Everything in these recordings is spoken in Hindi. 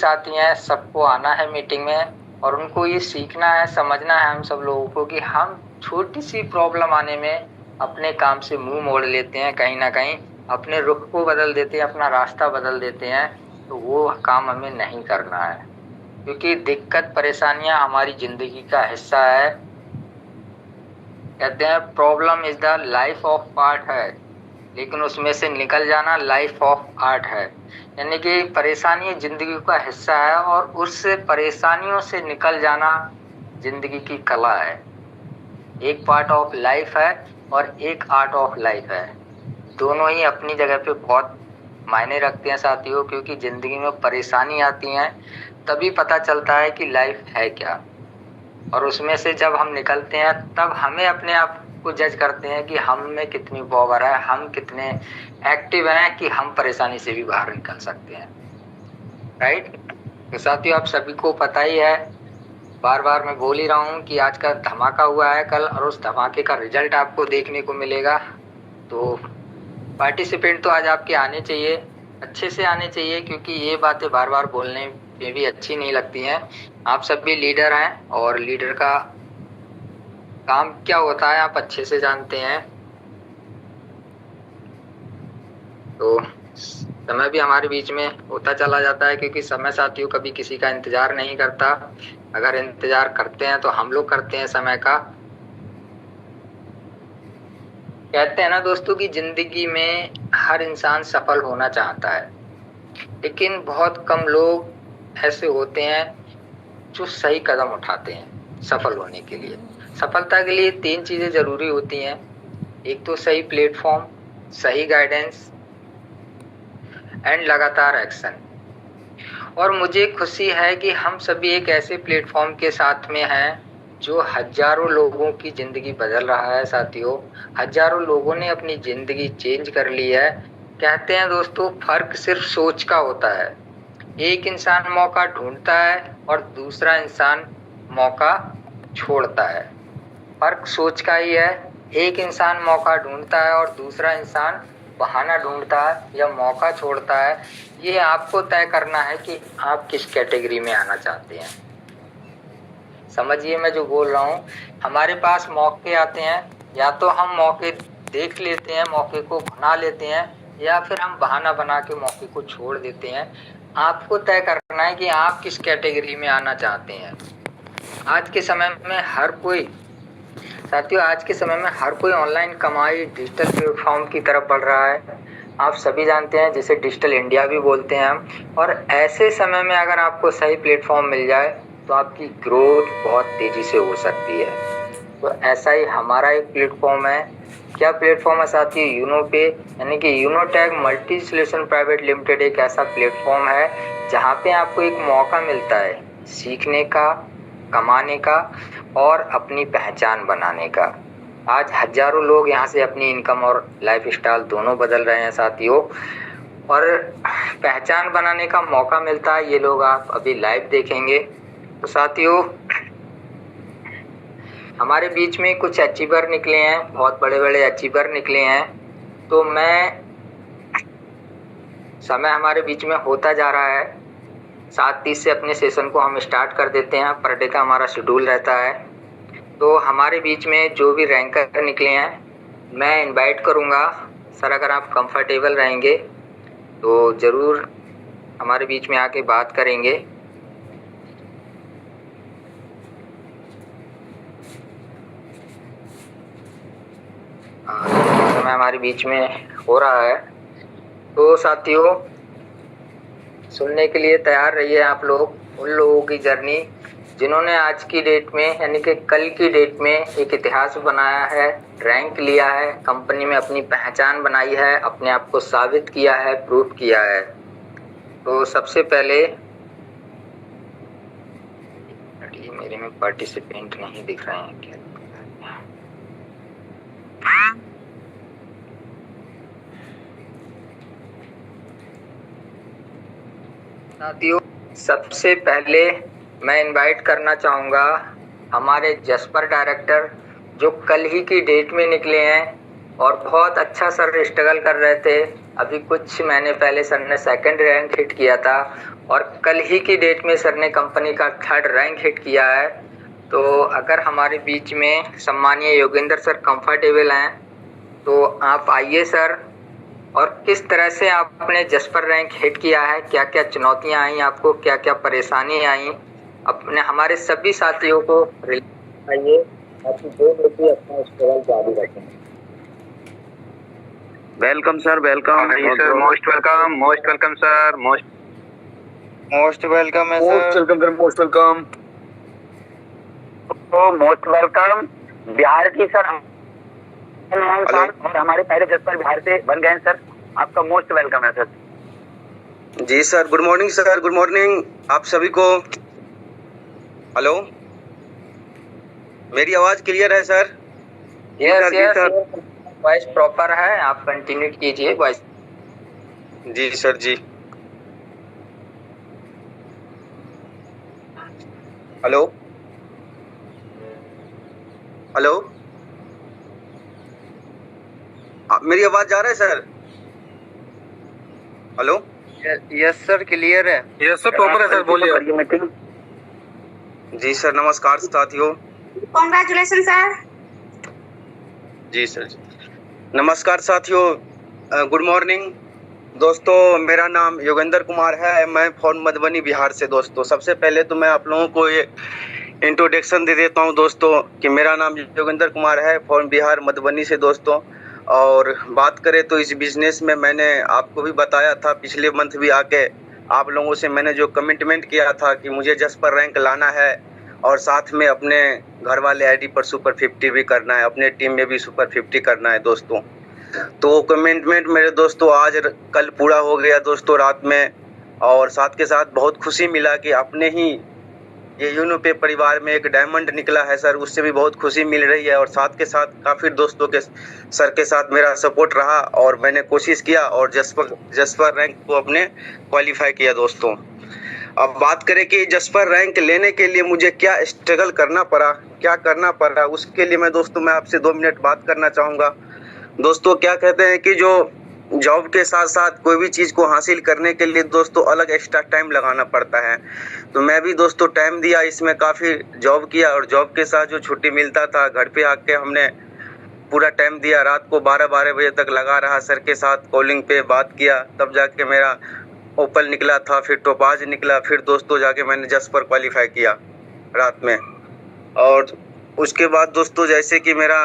साथी हैं सबको आना है मीटिंग में और उनको ये सीखना है, समझना है हम सब लोगों को कि हम छोटी सी प्रॉब्लम आने में अपने काम से मुंह मोड़ लेते हैं, कहीं ना कहीं अपने रुख को बदल देते हैं, अपना रास्ता बदल देते हैं। तो वो काम हमें नहीं करना है, क्योंकि दिक्कत परेशानियां हमारी जिंदगी का हिस्सा है। कहते हैं problem is the life of part है, लेकिन उसमें से निकल जाना लाइफ ऑफ आर्ट है। यानी कि परेशानी जिंदगी का हिस्सा है और उस परेशानियों से निकल जाना जिंदगी की कला है। एक पार्ट ऑफ लाइफ है और एक आर्ट ऑफ लाइफ है। दोनों ही अपनी जगह पे बहुत मायने रखते हैं साथियों, क्योंकि जिंदगी में परेशानी आती हैं तभी पता चलता है कि लाइफ है क्या। और उसमें से जब हम निकलते हैं तब हमें अपने आप को जज करते हैं कि हम में कितनी पावर है, हम कितने एक्टिव हैं कि हम परेशानी से भी बाहर निकल सकते हैं। राइट। तो साथियों आप सभी को पता ही है, बार बार मैं बोल ही रहा हूँ कि आज का धमाका हुआ है कल, और उस धमाके का रिजल्ट आपको देखने को मिलेगा। तो पार्टिसिपेंट तो आज आपके आने चाहिए, अच्छे से आने चाहिए, क्योंकि ये बातें बार बार बोलने में भी अच्छी नहीं लगती हैं। आप सब भी लीडर हैं और लीडर का काम क्या होता है आप अच्छे से जानते हैं। तो समय भी हमारे बीच में होता चला जाता है, क्योंकि समय साथियों कभी किसी का इंतजार नहीं करता। अगर इंतजार करते हैं तो हम लोग करते हैं समय का। कहते हैं ना दोस्तों कि जिंदगी में हर इंसान सफल होना चाहता है, लेकिन बहुत कम लोग ऐसे होते हैं जो सही कदम उठाते हैं सफल होने के लिए। सफलता के लिए 3 चीजें जरूरी होती हैं। एक तो सही प्लेटफॉर्म, सही गाइडेंस एंड लगातार एक्शन। और मुझे खुशी है कि हम सभी एक ऐसे प्लेटफॉर्म के साथ में हैं जो हजारों लोगों की जिंदगी बदल रहा है साथियों। हजारों लोगों ने अपनी जिंदगी चेंज कर ली है। कहते हैं दोस्तों फर्क सिर्फ सोच का होता है। एक इंसान मौका ढूंढता है और दूसरा इंसान मौका छोड़ता है। फर्क सोच का ही है। एक इंसान मौका ढूंढता है और दूसरा इंसान बहाना ढूंढता है या मौका छोड़ता है। ये आपको तय करना है कि आप किस कैटेगरी में आना चाहते हैं। समझिए मैं जो बोल रहा हूँ, हमारे पास मौके आते हैं, या तो हम मौके देख लेते हैं, मौके को बना लेते हैं, या फिर हम बहाना बना के मौके को छोड़ देते हैं। आपको तय करना है कि आप किस कैटेगरी में आना चाहते हैं। आज के समय में हर कोई साथियों, आज के समय में हर कोई ऑनलाइन कमाई डिजिटल प्लेटफॉर्म की तरफ बढ़ रहा है। आप सभी जानते हैं, जिसे डिजिटल इंडिया भी बोलते हैं हम। और ऐसे समय में अगर आपको सही प्लेटफॉर्म मिल जाए तो आपकी ग्रोथ बहुत तेजी से हो सकती है। तो ऐसा ही हमारा एक प्लेटफॉर्म है। क्या प्लेटफॉर्म है साथी? यूनोपे, यानी कि यूनोटेक मल्टी सोल्यूशन प्राइवेट लिमिटेड एक ऐसा प्लेटफॉर्म है जहाँ पे आपको एक मौका मिलता है सीखने का, कमाने का और अपनी पहचान बनाने का। आज हजारों लोग यहाँ से अपनी इनकम और लाइफ स्टाइल दोनों बदल रहे हैं साथियों, और पहचान बनाने का मौका मिलता है। ये लोग आप अभी लाइव देखेंगे। तो साथियों हमारे बीच में कुछ अचीवर निकले हैं, बहुत बड़े बड़े अचीवर निकले हैं। तो समय हमारे बीच में होता जा रहा है। 7:30 से अपने सेशन को हम स्टार्ट कर देते हैं। पर डे का हमारा शेड्यूल रहता है। तो हमारे बीच में जो भी रैंकर निकले हैं मैं इनवाइट करूंगा। सर अगर आप कंफर्टेबल रहेंगे तो ज़रूर हमारे बीच में आके बात करेंगे। समय हमारे बीच में हो रहा है। तो साथियों सुनने के लिए तैयार रहिए आप लोग। उन लोगों की जर्नी जिन्होंने आज की डेट में, यानी कि कल की डेट में एक इतिहास बनाया है, रैंक लिया है, कंपनी में अपनी पहचान बनाई है, अपने आप को साबित किया है, प्रूफ किया है। तो सबसे पहले मेरे में पार्टिसिपेंट नहीं दिख रहे हैं क्या? साथियों सबसे पहले मैं इनवाइट करना चाहूँगा हमारे जसपर डायरेक्टर, जो कल ही की डेट में निकले हैं और बहुत अच्छा सर स्ट्रगल कर रहे थे। अभी कुछ महीने पहले सर ने 2nd रैंक हिट किया था और कल ही की डेट में सर ने कंपनी का 3rd रैंक हिट किया है। तो अगर हमारे बीच में सम्मानीय योगेंद्र सर कंफर्टेबल हैं तो आप आइए सर। और किस तरह से आपने जसपर रैंक हिट किया है, क्या क्या चुनौतियां आई आपको, क्या क्या परेशानी आई, अपने हमारे सभी साथियों को बताइए ताकि जो लोग भी अपना स्ट्रगल जारी रखें। Welcome sir, welcome sir, most welcome, most welcome sir, most welcome है सर, मोस्ट वेलकम। तो मोस्ट वेलकम बिहार की सर और हमारे पहले जसपर बिहार से बन गए सर, आपका मोस्ट वेलकम है सर। जी sir, good morning sir, good morning आप सभी को। हेलो, मेरी आवाज क्लियर है sir? Yes yes, voice proper है, आप कंटिन्यू कीजिए वॉइस। जी सर जी। हेलो हेलो, मेरी आवाज जा रहा है sir? Hello, yes sir, clear है। यस सर, प्रॉपर है सर, बोलिए। जी सर, नमस्कार साथियों। Congratulation sir. जी सर जी, नमस्कार साथियों, गुड मॉर्निंग दोस्तों। मेरा नाम योगेंद्र कुमार है, मैं फ्रॉम मधुबनी बिहार से। दोस्तों सबसे पहले तो मैं आप लोगों को ये इंट्रोडक्शन दे देता हूं दोस्तों कि मेरा नाम योगेंद्र कुमार है, फ्रॉम बिहार मधुबनी से दोस्तों। और बात करें तो इस बिजनेस में मैंने आपको भी बताया था, पिछले मंथ भी आके आप लोगों से मैंने जो कमिटमेंट किया था कि मुझे जसपर रैंक लाना है और साथ में अपने घर वाले आईडी पर सुपर 50 भी करना है, अपने टीम में भी सुपर 50 करना है दोस्तों। तो कमिटमेंट मेरे दोस्तों आज कल पूरा हो गया दोस्तों रात में। और साथ के साथ बहुत खुशी मिला कि अपने ही ये यूनोपे परिवार में एक डायमंड निकला है सर, उससे भी बहुत खुशी मिल रही है। और साथ के साथ काफ़ी दोस्तों के सर के साथ मेरा सपोर्ट रहा और मैंने कोशिश किया और जसपर रैंक को अपने क्वालिफाई किया दोस्तों। अब बात करें कि जसपर रैंक लेने के लिए मुझे क्या स्ट्रगल करना पड़ा, क्या करना पड़ा, उसके लिए मैं दोस्तों मैं आपसे 2 मिनट बात करना चाहूँगा। दोस्तों क्या कहते हैं कि जो जॉब के साथ साथ कोई भी चीज़ को हासिल करने के लिए दोस्तों अलग एक्स्ट्रा टाइम लगाना पड़ता है। तो मैं भी दोस्तों टाइम दिया, इसमें काफ़ी जॉब किया और जॉब के साथ जो छुट्टी मिलता था घर पे आके हमने पूरा टाइम दिया। रात को 12 बजे तक लगा रहा सर के साथ, कॉलिंग पे बात किया, तब जाके मेरा ओपल निकला था, फिर टोपाज निकला, फिर दोस्तों जाके मैंने जसपर क्वालिफाई किया रात में। और उसके बाद दोस्तों जैसे कि मेरा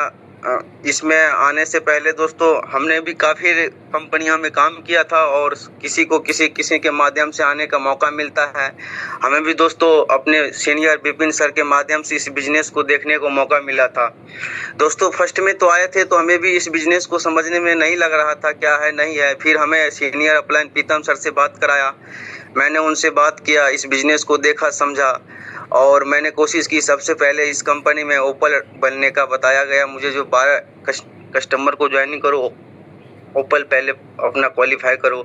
इसमें आने से पहले दोस्तों हमने भी काफ़ी कंपनियों में काम किया था और किसी को किसी के माध्यम से आने का मौका मिलता है। हमें भी दोस्तों अपने सीनियर विपिन सर के माध्यम से इस बिज़नेस को देखने को मौका मिला था दोस्तों। फर्स्ट में तो आए थे तो हमें भी इस बिज़नेस को समझने में नहीं लग रहा था क्या है नहीं है। फिर हमें सीनियर अपलाइन प्रीतम सर से बात कराया, मैंने उनसे बात किया, इस बिज़नेस को देखा समझा और मैंने कोशिश की। सबसे पहले इस कंपनी में ओपल बनने का बताया गया मुझे, जो 12 कस्टमर को ज्वाइनिंग करो, ओपल पहले अपना क्वालिफाई करो।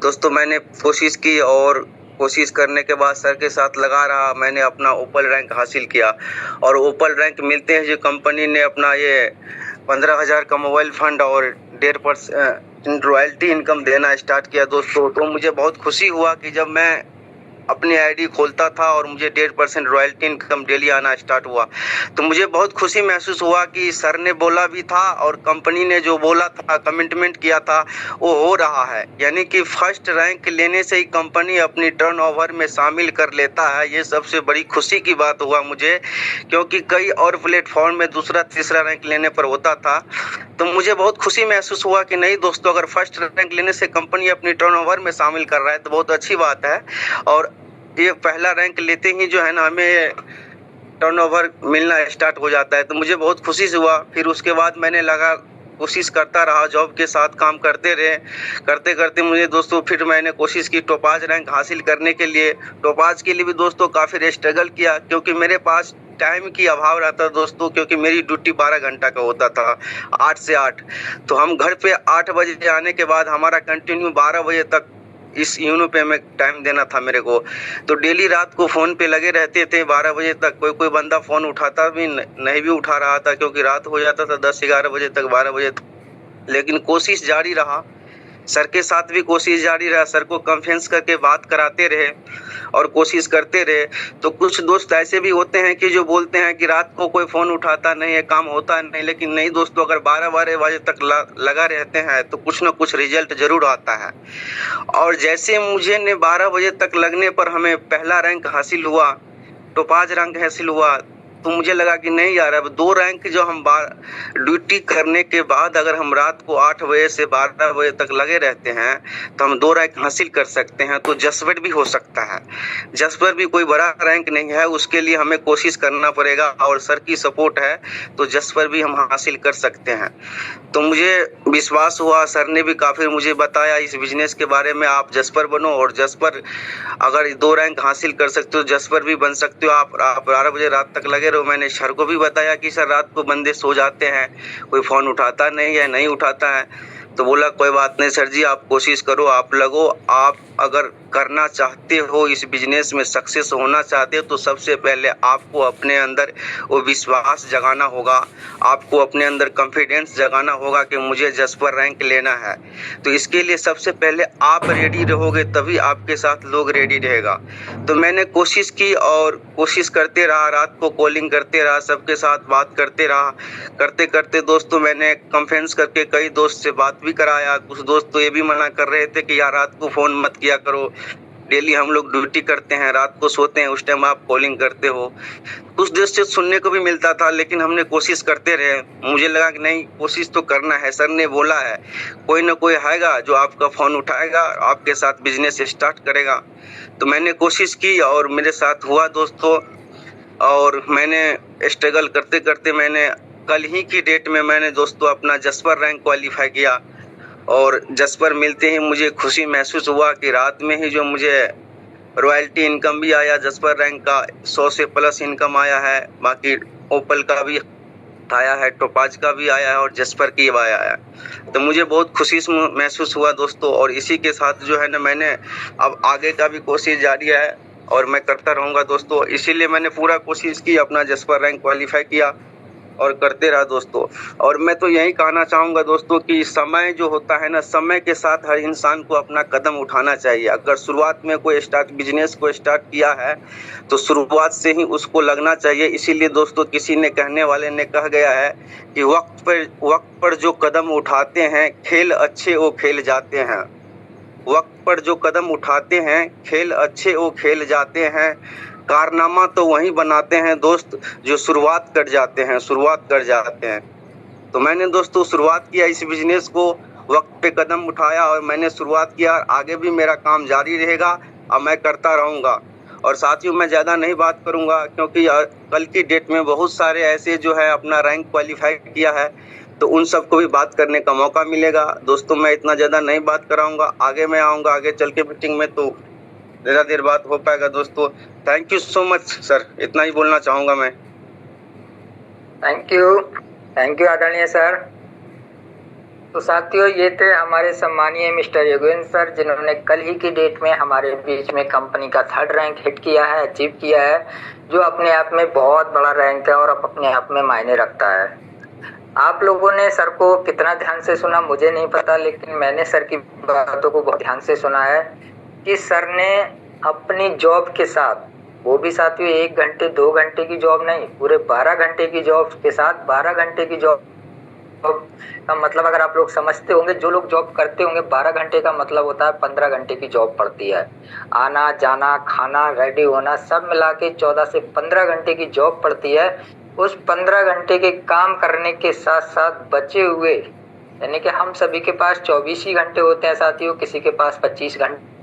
दोस्तों मैंने कोशिश की और कोशिश करने के बाद सर के साथ लगा रहा, मैंने अपना ओपल रैंक हासिल किया। और ओपल रैंक मिलते हैं जो कंपनी ने अपना ये 15,000 का मोबाइल फंड और 1.5% रॉयल्टी इनकम देना स्टार्ट किया दोस्तों। तो मुझे बहुत खुशी हुआ कि जब मैं अपनी आईडी खोलता था और मुझे 1.5% रॉयल्टी इनकम डेली आना स्टार्ट हुआ तो मुझे बहुत खुशी महसूस हुआ कि सर ने बोला भी था और कंपनी ने जो बोला था, कमिटमेंट किया था, वो हो रहा है। यानी कि फर्स्ट रैंक लेने से ही कंपनी अपनी टर्नओवर में शामिल कर लेता है। ये सबसे बड़ी खुशी की बात हुआ मुझे, क्योंकि कई और प्लेटफॉर्म में दूसरा तीसरा रैंक लेने पर होता था। तो मुझे बहुत खुशी महसूस हुआ कि नहीं दोस्तों, अगर फर्स्ट रैंक लेने से कंपनी अपनी टर्नओवर में शामिल कर रहा है तो बहुत अच्छी बात है। और ये पहला रैंक लेते ही जो है ना हमें टर्नओवर मिलना स्टार्ट हो जाता है, तो मुझे बहुत खुशी से हुआ। फिर उसके बाद मैंने लगा कोशिश करता रहा, जॉब के साथ काम करते रहे, करते करते मुझे दोस्तों फिर मैंने कोशिश की टोपाज रैंक हासिल करने के लिए। टोपाज के लिए भी दोस्तों काफ़ी स्ट्रगल किया, क्योंकि मेरे पास टाइम की अभाव रहता दोस्तों, क्योंकि मेरी ड्यूटी 12 घंटा का होता था, 8 से 8। तो हम घर पे 8 बजे आने के बाद हमारा कंटिन्यू 12 बजे तक इस यूनोपे में टाइम देना था मेरे को। तो डेली रात को फ़ोन पे लगे रहते थे 12 बजे तक। कोई बंदा फ़ोन उठाता भी नहीं भी उठा रहा था, क्योंकि रात हो जाता था 10-11 बजे तक, 12 बजे तक। लेकिन कोशिश जारी रहा सर के साथ भी कोशिश जारी रहा, सर को कन्फ्रेंस करके बात कराते रहे और कोशिश करते रहे। तो कुछ दोस्त ऐसे भी होते हैं कि जो बोलते हैं कि रात को कोई फ़ोन उठाता नहीं है, काम होता नहीं, लेकिन नहीं दोस्तों, अगर 12-12 बजे तक लगा रहते हैं तो कुछ ना कुछ रिजल्ट ज़रूर आता है। और जैसे मुझे ने 12 बजे तक लगने पर हमें पहला रैंक हासिल हुआ, टोपाज रैंक हासिल हुआ, तो मुझे लगा कि नहीं यार, अब 2 रैंक जो हम ड्यूटी करने के बाद अगर हम रात को 8 बजे से 12 बजे तक लगे रहते हैं तो हम 2 रैंक हासिल कर सकते हैं। तो जसवर भी हो सकता है, जसवर भी कोई बड़ा रैंक नहीं है, उसके लिए हमें कोशिश करना पड़ेगा और सर की सपोर्ट है तो जसवर भी हम हासिल कर सकते हैं। तो मुझे विश्वास हुआ, सर ने भी काफ़ी मुझे बताया इस बिजनेस के बारे में, आप जसवर बनो और जसवर अगर 2 रैंक हासिल कर सकते हो, जसवर भी बन सकते हो। आप 12 बजे रात तक लगे रहो। मैंने सर को भी बताया कि सर रात को बंदे सो जाते हैं, कोई फ़ोन उठाता नहीं है, नहीं उठाता है। तो बोला कोई बात नहीं सर जी, आप कोशिश करो, आप लगो। आप अगर करना चाहते हो, इस बिजनेस में सक्सेस होना चाहते हो, तो सबसे पहले आपको अपने अंदर वो विश्वास जगाना होगा, आपको अपने अंदर कॉन्फिडेंस जगाना होगा कि मुझे जसवर रैंक लेना है। तो इसके लिए सबसे पहले आप रेडी रहोगे तभी आपके साथ लोग रेडी रहेगा। तो मैंने कोशिश की और कोशिश करते रहा, रात को कॉलिंग करते रहा, सबके साथ बात करते रहा। करते करते दोस्तों मैंने कॉन्फ्रेंस करके कई दोस्त से बात भी कराया। कुछ दोस्त तो ये भी मना कर रहे थे कि यार रात को फ़ोन मत किया करो, डेली हम लोग ड्यूटी करते हैं, रात को सोते हैं, उस टाइम आप कॉलिंग करते हो। कुछ देर से सुनने को भी मिलता था, लेकिन हमने कोशिश करते रहे। मुझे लगा कि नहीं, कोशिश तो करना है, सर ने बोला है कोई ना कोई आएगा जो आपका फ़ोन उठाएगा, आपके साथ बिजनेस स्टार्ट करेगा। तो मैंने कोशिश की और मेरे साथ हुआ दोस्तों। और मैंने स्ट्रगल करते करते मैंने कल ही की डेट में मैंने दोस्तों अपना जसवर रैंक क्वालिफाई किया। और जसवर मिलते ही मुझे खुशी महसूस हुआ कि रात में ही जो मुझे रॉयल्टी इनकम भी आया, जसवर रैंक का 100 से प्लस इनकम आया है, बाकी ओपल का भी आया है, टोपाज का भी आया है और जसवर की भी आया है। तो मुझे बहुत खुशी महसूस हुआ दोस्तों। और इसी के साथ जो है ना, मैंने अब आगे का भी कोशिश जारी है और मैं करता रहूँगा दोस्तों। इसीलिए मैंने पूरा कोशिश की, अपना जसवर रैंक क्वालिफाई किया और करते रहा दोस्तों। और मैं तो यही कहना चाहूँगा दोस्तों कि समय जो होता है ना, समय के साथ हर इंसान को अपना कदम उठाना चाहिए। अगर शुरुआत में कोई बिजनेस को स्टार्ट किया है तो शुरुआत से ही उसको लगना चाहिए। इसीलिए दोस्तों किसी ने, कहने वाले ने कह गया है कि वक्त पर जो कदम उठाते हैं खेल अच्छे वो खेल जाते हैं। वक्त पर जो कदम उठाते हैं खेल अच्छे वो खेल जाते हैं। कारनामा तो वही बनाते हैं दोस्त जो शुरुआत कर जाते हैं। तो मैंने दोस्तों शुरुआत किया इस बिजनेस को, वक्त पे कदम उठाया और मैंने शुरुआत किया। आगे भी मेरा काम जारी रहेगा और मैं करता रहूँगा। और साथियों मैं ज़्यादा नहीं बात करूँगा क्योंकि कल की डेट में बहुत सारे ऐसे जो है अपना रैंक क्वालिफाई किया है, तो उन सबको भी बात करने का मौका मिलेगा। दोस्तों मैं इतना ज़्यादा नहीं बात कराऊँगा, आगे मैं आऊँगा, आगे चल के मीटिंग में तो ज़्यादा देर बात हो पाएगा दोस्तों। Thank you so much sir, इतना ही बोलना चाहूँगा मैं। थैंक यू आदरणीय सर। तो साथियों ये थे हमारे सम्मानीय मिस्टर योगेंद्र सर, जिन्होंने कल ही की डेट में हमारे बीच में कंपनी का 3rd रैंक हिट किया है, अचीव किया है, जो अपने आप में बहुत बड़ा रैंक है और अपने आप में मायने रखता है। आप लोगों ने सर को कितना ध्यान से सुना मुझे नहीं पता, लेकिन मैंने सर की बातों को बहुत ध्यान से सुना है कि सर ने अपनी जॉब के साथ, वो भी साथियों 1 घंटे 2 घंटे की जॉब नहीं, पूरे 12 घंटे की जॉब के साथ, 12 घंटे की जॉब का मतलब अगर आप लोग समझते होंगे, जो लोग जॉब करते होंगे, 12 घंटे का मतलब होता है 15 घंटे की जॉब पड़ती है। आना जाना खाना रेडी होना सब मिला के 14 से 15 घंटे की जॉब पड़ती है। उस 15 घंटे के काम करने के साथ साथ बचे हुए, यानी कि हम सभी के पास 24 ही घंटे होते हैं साथियों, किसी के पास 25 घंटे,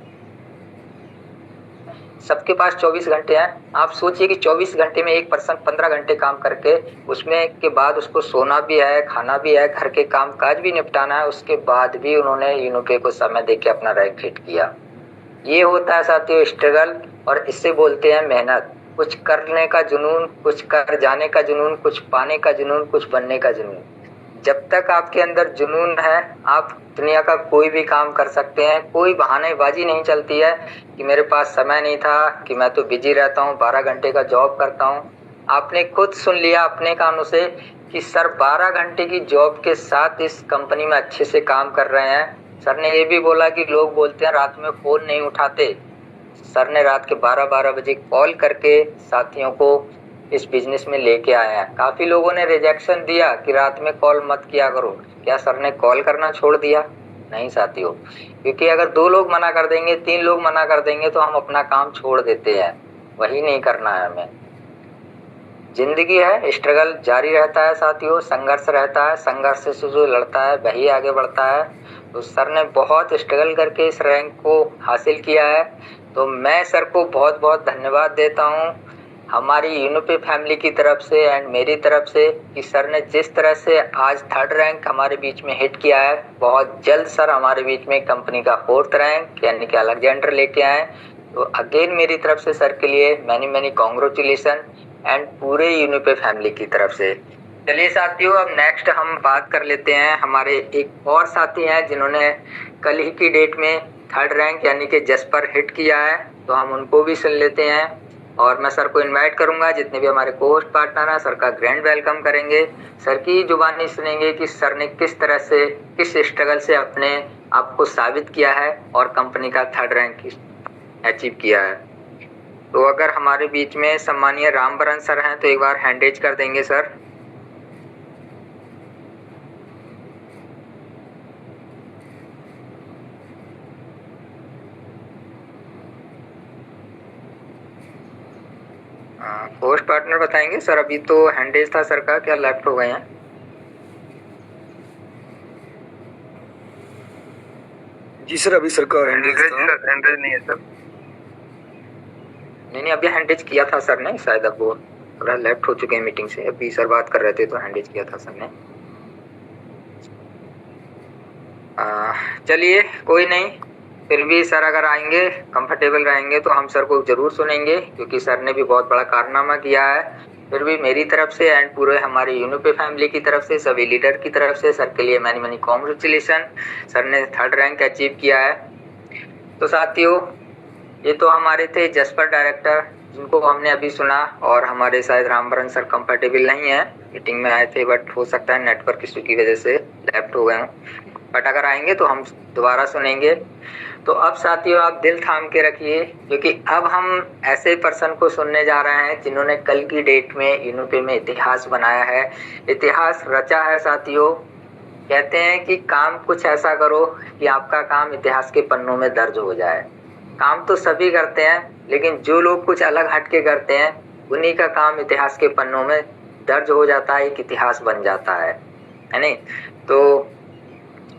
सबके पास 24 घंटे हैं। आप सोचिए कि 24 घंटे में एक पर्सन 15 घंटे काम करके उसमें के बाद उसको सोना भी है, खाना भी है, घर के काम काज भी निपटाना है, उसके बाद भी उन्होंने यूनिके को समय देके अपना रैंक हिट किया। ये होता है साथियों स्ट्रगल, और इससे बोलते हैं मेहनत। कुछ करने का जुनून, कुछ कर जाने का जुनून, कुछ पाने का जुनून, कुछ बनने का जुनून। जब तक आपके अंदर जुनून है, आप दुनिया का कोई भी काम कर सकते हैं। कोई बहानेबाजी नहीं चलती है कि मेरे पास समय नहीं था, कि मैं तो बिजी रहता हूँ, 12 घंटे का जॉब करता हूँ। आपने खुद सुन लिया अपने कानों से कि सर 12 घंटे की जॉब के साथ इस कंपनी में अच्छे से काम कर रहे हैं। सर ने ये भी बोला कि लोग बोलते हैं रात में फोन नहीं उठाते। सर ने रात के 12-12 बजे कॉल करके साथियों को इस बिजनेस में लेके आए हैं। काफी लोगों ने रिजेक्शन दिया कि रात में कॉल मत किया करो। क्या सर ने कॉल करना छोड़ दिया? नहीं साथियों, क्योंकि अगर 2 लोग मना कर देंगे, 3 लोग मना कर देंगे तो हम अपना काम छोड़ देते हैं। वही नहीं करना है हमें। जिंदगी है, स्ट्रगल जारी रहता है साथियों, संघर्ष रहता है। संघर्ष से जो लड़ता है वही आगे बढ़ता है। तो सर ने बहुत स्ट्रगल करके इस रैंक को हासिल किया है, तो मैं सर को बहुत बहुत धन्यवाद देता हूँ हमारी यूनिपी फैमिली की तरफ से एंड मेरी तरफ से कि सर ने जिस तरह से आज 3rd रैंक हमारे बीच में हिट किया है। बहुत जल्द सर हमारे बीच में कंपनी का 4th रैंक यानी कि अलेक्जेंडर लेके आए। तो अगेन मेरी तरफ से सर के लिए मैनी कॉन्ग्रेचुलेशन एंड पूरे यूनिपी फैमिली की तरफ से। चलिए साथियों, अब नेक्स्ट हम बात कर लेते हैं। हमारे एक और साथी हैं जिन्होंने कल ही की डेट में 3rd रैंक यानी कि जसपर हिट किया है, तो हम उनको भी सुन लेते हैं। और मैं सर को इनवाइट करूंगा, जितने भी हमारे कोहोस्ट पार्टनर हैं सर का ग्रैंड वेलकम करेंगे। सर की जुबानी सुनेंगे कि सर ने किस तरह से, किस स्ट्रगल से अपने आप को साबित किया है और कंपनी का 3rd रैंक अचीव किया है। तो अगर हमारे बीच में सम्मानीय रामबरन सर हैं तो एक बार हैंड रेज कर देंगे सर। पोस्ट पार्टनर बताएंगे सर, अभी तो हैंडेज था सर का, क्या लेफ्ट हो गए हैं? जी सर, अभी सर का हैंडेज नहीं है सर। नहीं, अभी हैंडेज किया था सर ने, शायद अब वो थोड़ा लेफ्ट हो चुके हैं मीटिंग से। अभी सर बात कर रहे थे तो हैंडेज किया था सर ने। चलिए कोई नहीं, फिर भी सर अगर आएंगे, कंफर्टेबल रहेंगे तो हम सर को जरूर सुनेंगे, क्योंकि सर ने भी बहुत बड़ा कारनामा किया है। फिर भी मेरी तरफ से एंड पूरे हमारी यूनिपी फैमिली की तरफ से, सभी लीडर की तरफ से सर के लिए मैनी कॉन्ग्रेचुलेशन। सर ने 3rd रैंक अचीव किया है। तो साथियों, ये तो हमारे थे जसपर डायरेक्टर जिनको हमने अभी सुना, और हमारे शायद रामबरन सर कंफर्टेबल नहीं है, मीटिंग में आए थे बट हो सकता है नेटवर्क इशू की वजह से लेफ्ट हो गए हों, बट अगर आएंगे तो हम दोबारा सुनेंगे। तो अब साथियों आप दिल थाम के रखिए, क्योंकि अब हम ऐसे पर्सन को सुनने जा रहे हैं जिन्होंने कल की डेट में यूनिपी में इतिहास बनाया है, इतिहास रचा है साथियों। कहते हैं कि काम कुछ ऐसा करो कि आपका काम इतिहास के पन्नों में दर्ज हो जाए। काम तो सभी करते हैं, लेकिन जो लोग कुछ अलग हटके करते हैं उन्हीं का काम इतिहास के पन्नों में दर्ज हो जाता है, एक इतिहास बन जाता है नहीं? तो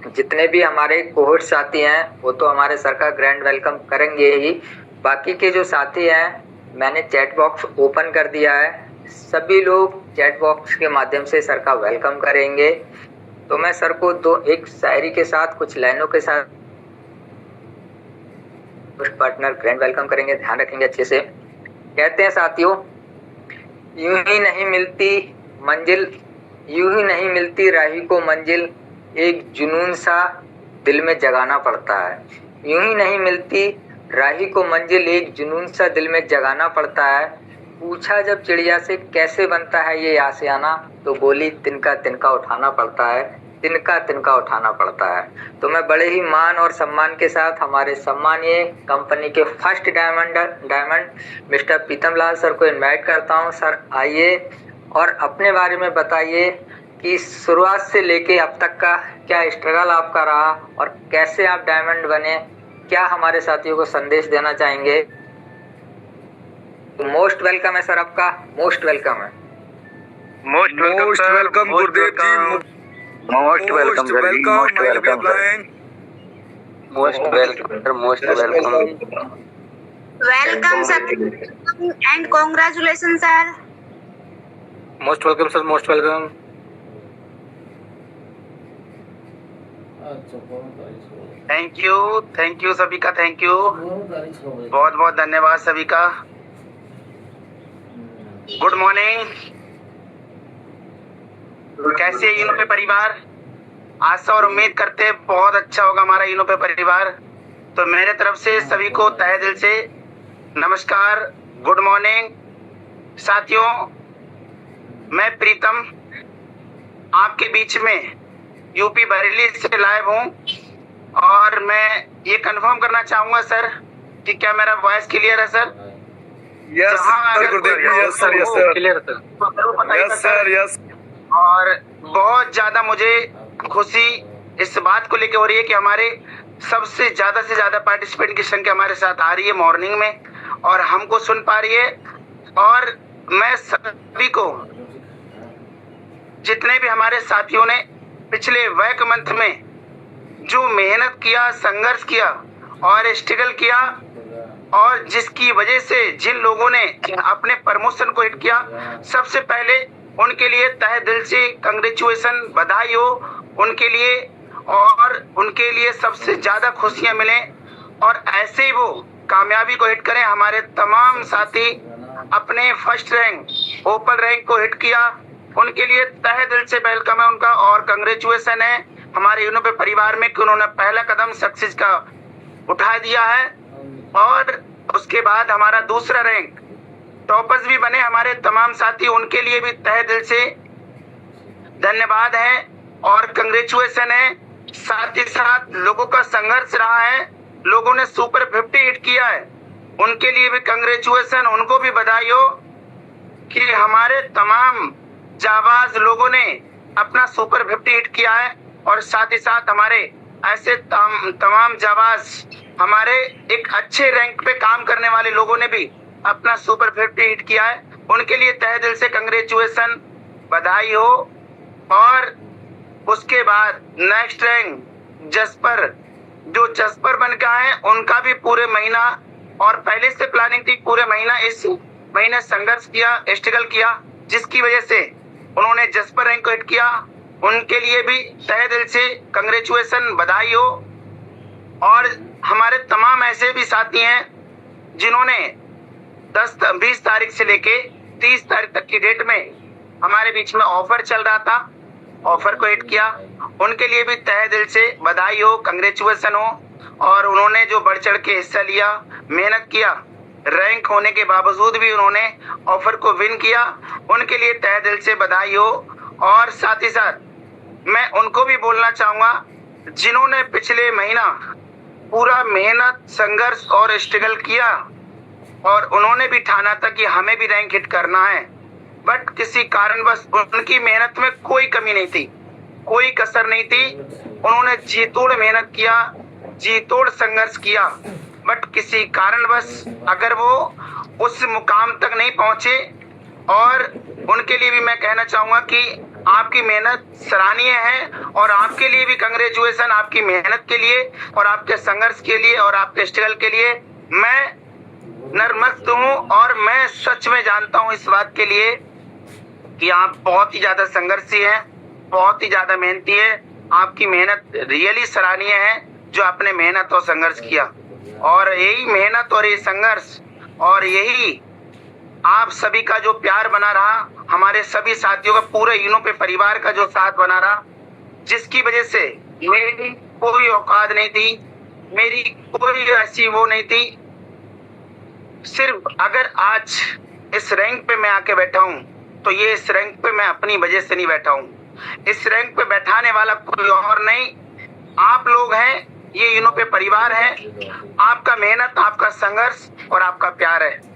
जितने भी हमारे कोहोर्ट साथी हैं वो तो हमारे सर का ग्रैंड वेलकम करेंगे ही। बाकी के जो साथी हैं, मैंने चैट बॉक्स ओपन कर दिया है, सभी लोग चैट बॉक्स के माध्यम से सर का वेलकम करेंगे। तो मैं सर को एक शायरी के साथ, कुछ लाइनों के साथ पार्टनर ग्रैंड वेलकम करेंगे, ध्यान रखेंगे अच्छे से। कहते हैं साथियों, यूं ही नहीं मिलती मंजिल, यूं ही नहीं मिलती राही को मंजिल, एक जुनून सा दिल में जगाना पड़ता है। यूं ही नहीं मिलती राही को मंजिल, एक जुनून सा दिल में जगाना पड़ता है। पूछा जब चिड़िया से कैसे बनता है ये आशियाना, तो बोली तिनका तिनका उठाना पड़ता है, तिनका तिनका उठाना पड़ता है। तो मैं बड़े ही मान और सम्मान के साथ हमारे सम्मानीय कंपनी के फर्स्ट डायमंड मिस्टर प्रीतम लाल सर को इनवाइट करता हूं। सर आइए और अपने बारे में बताइए कि शुरुआत से लेके अब तक का क्या स्ट्रगल आपका रहा और कैसे आप डायमंड बने, क्या हमारे साथियों को संदेश देना चाहेंगे? तो मोस्ट वेलकम है सर आपका, मोस्ट वेलकम है। Most welcome Gurudev ji, most welcome sir जी, most welcome most welcome welcome sir and congratulation sir. Most welcome sir, most welcome. Thank you सभी का, थैंक यू, बहुत बहुत धन्यवाद सभी का। गुड मॉर्निंग, कैसे है यूनिपी परिवार? आशा और उम्मीद करते हैं बहुत अच्छा होगा हमारा यूनिपी परिवार। तो मेरे तरफ से सभी को तहे दिल से नमस्कार, गुड मॉर्निंग। साथियों, मैं प्रीतम आपके बीच में यूपी बरेली से लाइव हूँ। और मैं ये कंफर्म करना चाहूंगा सर कि क्या मेरा वॉइस क्लियर है sir? Yes sir Gurudev ji, yes sir, yes sir, clear sir. Yes sir, yes. और बहुत ज्यादा मुझे खुशी इस बात को लेकर हो रही है कि हमारे सबसे ज्यादा से ज्यादा पार्टिसिपेंट की संख्या हमारे साथ आ रही है मॉर्निंग में और हमको सुन पा रही है। और मैं सभी को, जितने भी हमारे साथियों ने पिछले वैक मंथ में जो मेहनत किया, संघर्ष किया और स्ट्रगल किया और जिसकी वजह से जिन लोगों ने अपने प्रमोशन को हिट किया, सबसे पहले उनके लिए तहे दिल से कंग्रेचुलेशन, बधाई हो उनके लिए। और उनके लिए सबसे ज्यादा खुशियां मिले और ऐसे ही वो कामयाबी को हिट करें। हमारे तमाम साथी अपने फर्स्ट रैंक, ओपन रैंक को हिट किया, उनके लिए तहे दिल से वेलकम है उनका और कंग्रेचुलेशन है हमारे यूनो पे परिवार में कि उन्होंने पहला कदम सक्सेस का उठा दिया है। और उसके बाद हमारा दूसरा रैंक, टॉपर्स भी बने हमारे तमाम साथी, उनके लिए भी तहे दिल से धन्यवाद है और कंग्रेचुलेशन है। साथ ही साथ लोगों का संघर्ष रहा है, लोगों ने सुपर 50 हिट किया है, उनके लिए भी कंग्रेचुलेशन, उनको भी बधाई हो कि हमारे तमाम जाबाज लोगों ने अपना सुपर 50 हिट किया है। और साथ ही साथ हमारे ऐसे तमाम जाबाज, हमारे एक अच्छे रैंक पे काम करने वाले लोगों ने भी अपना सुपर 50 हिट किया है, उनके लिए तहे दिल से कंग्रेचुलेशन, बधाई हो। और उसके बाद नेक्स्ट रैंक जसपर, जो जसपर बन के आए उनका भी पूरे महीना और पहले से प्लानिंग थी, पूरे महीना इस महीने संघर्ष किया, स्ट्रगल किया, जिसकी वजह से उन्होंने जसपर रैंक को हिट किया, उनके लिए भी तहे दिल से कंग्रेचुलेशन, बधाई हो। और हमारे तमाम ऐसे भी साथी हैं जिन्होंने 20 तारीख से लेके 30 तारीख तक की डेट में हमारे बीच में ऑफर चल रहा था, ऑफर को हिट किया, उनके लिए भी तहे दिल से बधाई हो, कंग्रेचुलेशन हो। और उन्होंने जो बढ़ चढ़ के हिस्सा लिया, मेहनत किया, रैंक होने के बावजूद भी उन्होंने ऑफर को विन किया, उनके लिए तहे दिल से बधाई हो। और साथ ही साथ मैं उनको भी बोलना चाहूंगा जिन्होंने पिछले महीना पूरा मेहनत, संघर्ष और स्ट्रगल किया और उन्होंने भी ठाना था कि हमें भी रैंक हिट करना है, बट किसी कारणवश उनकी मेहनत में कोई कमी नहीं थी, कोई कसर नहीं थी, उन्होंने जी तोड़ मेहनत किया, जी तोड़ संघर्ष किया, बट किसी कारणवश अगर वो उस मुकाम तक नहीं पहुंचे। और उनके लिए भी मैं कहना चाहूंगा कि आपकी मेहनत सराहनीय है और आपके लिए भी कंग्रेचुलेशन, आपकी मेहनत के लिए और आपके संघर्ष के लिए और आपके स्ट्रगल के लिए। मैं नतमस्तक हूँ और मैं सच में जानता हूँ इस बात के लिए कि आप बहुत ही ज्यादा संघर्षी हैं, बहुत ही ज्यादा मेहनती है, आपकी मेहनत रियली सराहनीय है जो आपने मेहनत और संघर्ष किया। और यही मेहनत और ये संघर्ष और यही आप सभी का जो प्यार बना रहा, हमारे सभी साथियों का, पूरे यूनो पे परिवार का जो साथ बना रहा, जिसकी वजह से मेरी कोई औकात नहीं थी, मेरी कोई ऐसी वो नहीं थी। सिर्फ अगर आज इस रैंक पे मैं आके बैठा हूँ तो ये इस रैंक पे मैं अपनी वजह से नहीं बैठा हूँ, इस रैंक पे बैठाने वाला कोई और नहीं, आप लोग हैं, ये यूनो पे परिवार है, आपका मेहनत, आपका संघर्ष और आपका प्यार है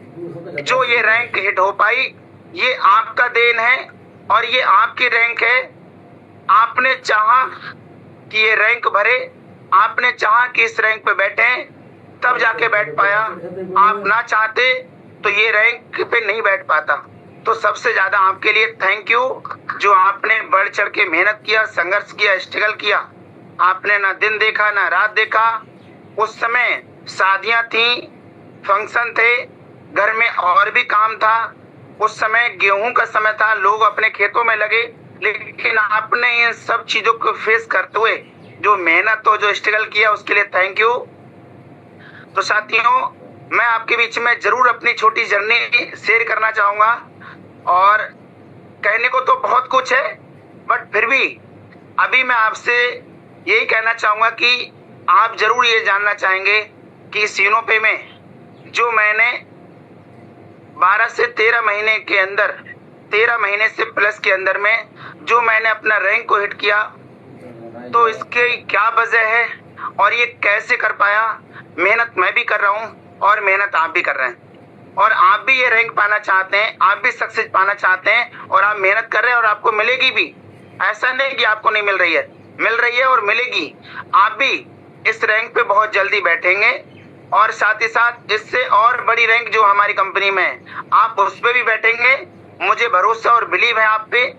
जो ये रैंक हिट हो पाई। ये आपका देन है और ये आपकी रैंक है। आपने चाहा कि ये रैंक भरे, आपने चाहा कि इस रैंक पे बैठे, तब जाके बैठ पाया। आप ना चाहते तो ये रैंक पे नहीं बैठ पाता। तो सबसे ज्यादा आपके लिए थैंक यू जो आपने बढ़ चढ़ के मेहनत किया, संघर्ष किया, स्ट्रगल किया। आपने ना दिन देखा ना रात देखा। उस समय शादियां थी, फंक्शन थे, घर में और भी काम था, उस समय गेहूं का समय था, लोग अपने खेतों में लगे, लेकिन आपने इन सब चीजों को फेस करते हुए जो मेहनत और जो स्ट्रगल किया उसके लिए थैंक यू। तो साथियों, मैं आपके बीच में जरूर अपनी छोटी जर्नी शेयर करना चाहूंगा और कहने को तो बहुत कुछ है, बट फिर भी अभी मैं आपसे यही कहना चाहूंगा कि आप जरूर ये जानना चाहेंगे कि इस यूनो पे में जो मैंने 12 से 13 महीने के अंदर, 13 महीने से प्लस के अंदर में जो मैंने अपना रैंक को हिट किया, तो इसकी क्या वजह है और ये कैसे कर पाया? मेहनत मैं भी कर रहा हूँ और मेहनत आप भी कर रहे हैं, और आप भी ये रैंक पाना चाहते हैं, आप भी सक्सेस पाना चाहते हैं, और आप मेहनत कर रहे हैं और आपको मिलेगी भी। ऐसा नहीं कि आपको नहीं मिल रही है और मिलेगी। आप भी इस रैंक पे बहुत जल्दी बैठेंगे, और साथ ही साथ इससे और बड़ी रैंक जो हमारी कंपनी में है, आप उस पे भी बैठेंगे। मुझे भरोसा और बिलीव है आप पे।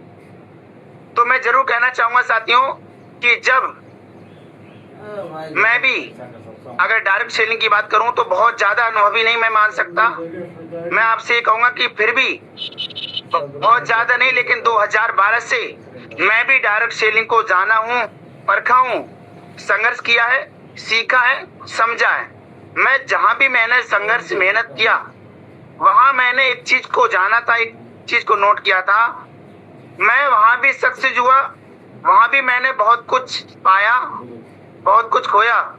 तो मैं जरूर कहना चाहूंगा साथियों कि जब मैं भी अगर डायरेक्ट सेलिंग की बात करूं तो बहुत ज्यादा अनुभवी नहीं मैं मान सकता। मैं आपसे ये कहूंगा कि फिर भी बहुत ज्यादा नहीं, लेकिन 2012 से मैं भी डायरेक्ट सेलिंग को जाना हूं, परखा हूं, संघर्ष किया है, सीखा है, समझा है। मैं जहां भी मैंने संघर्ष मेहनत किया वहां मैंने एक चीज को जाना था, एक चीज को नोट किया था। मैं वहां भी सक्सेस हुआ, वहां भी मैंने बहुत कुछ पाया, बहुत कुछ खोया,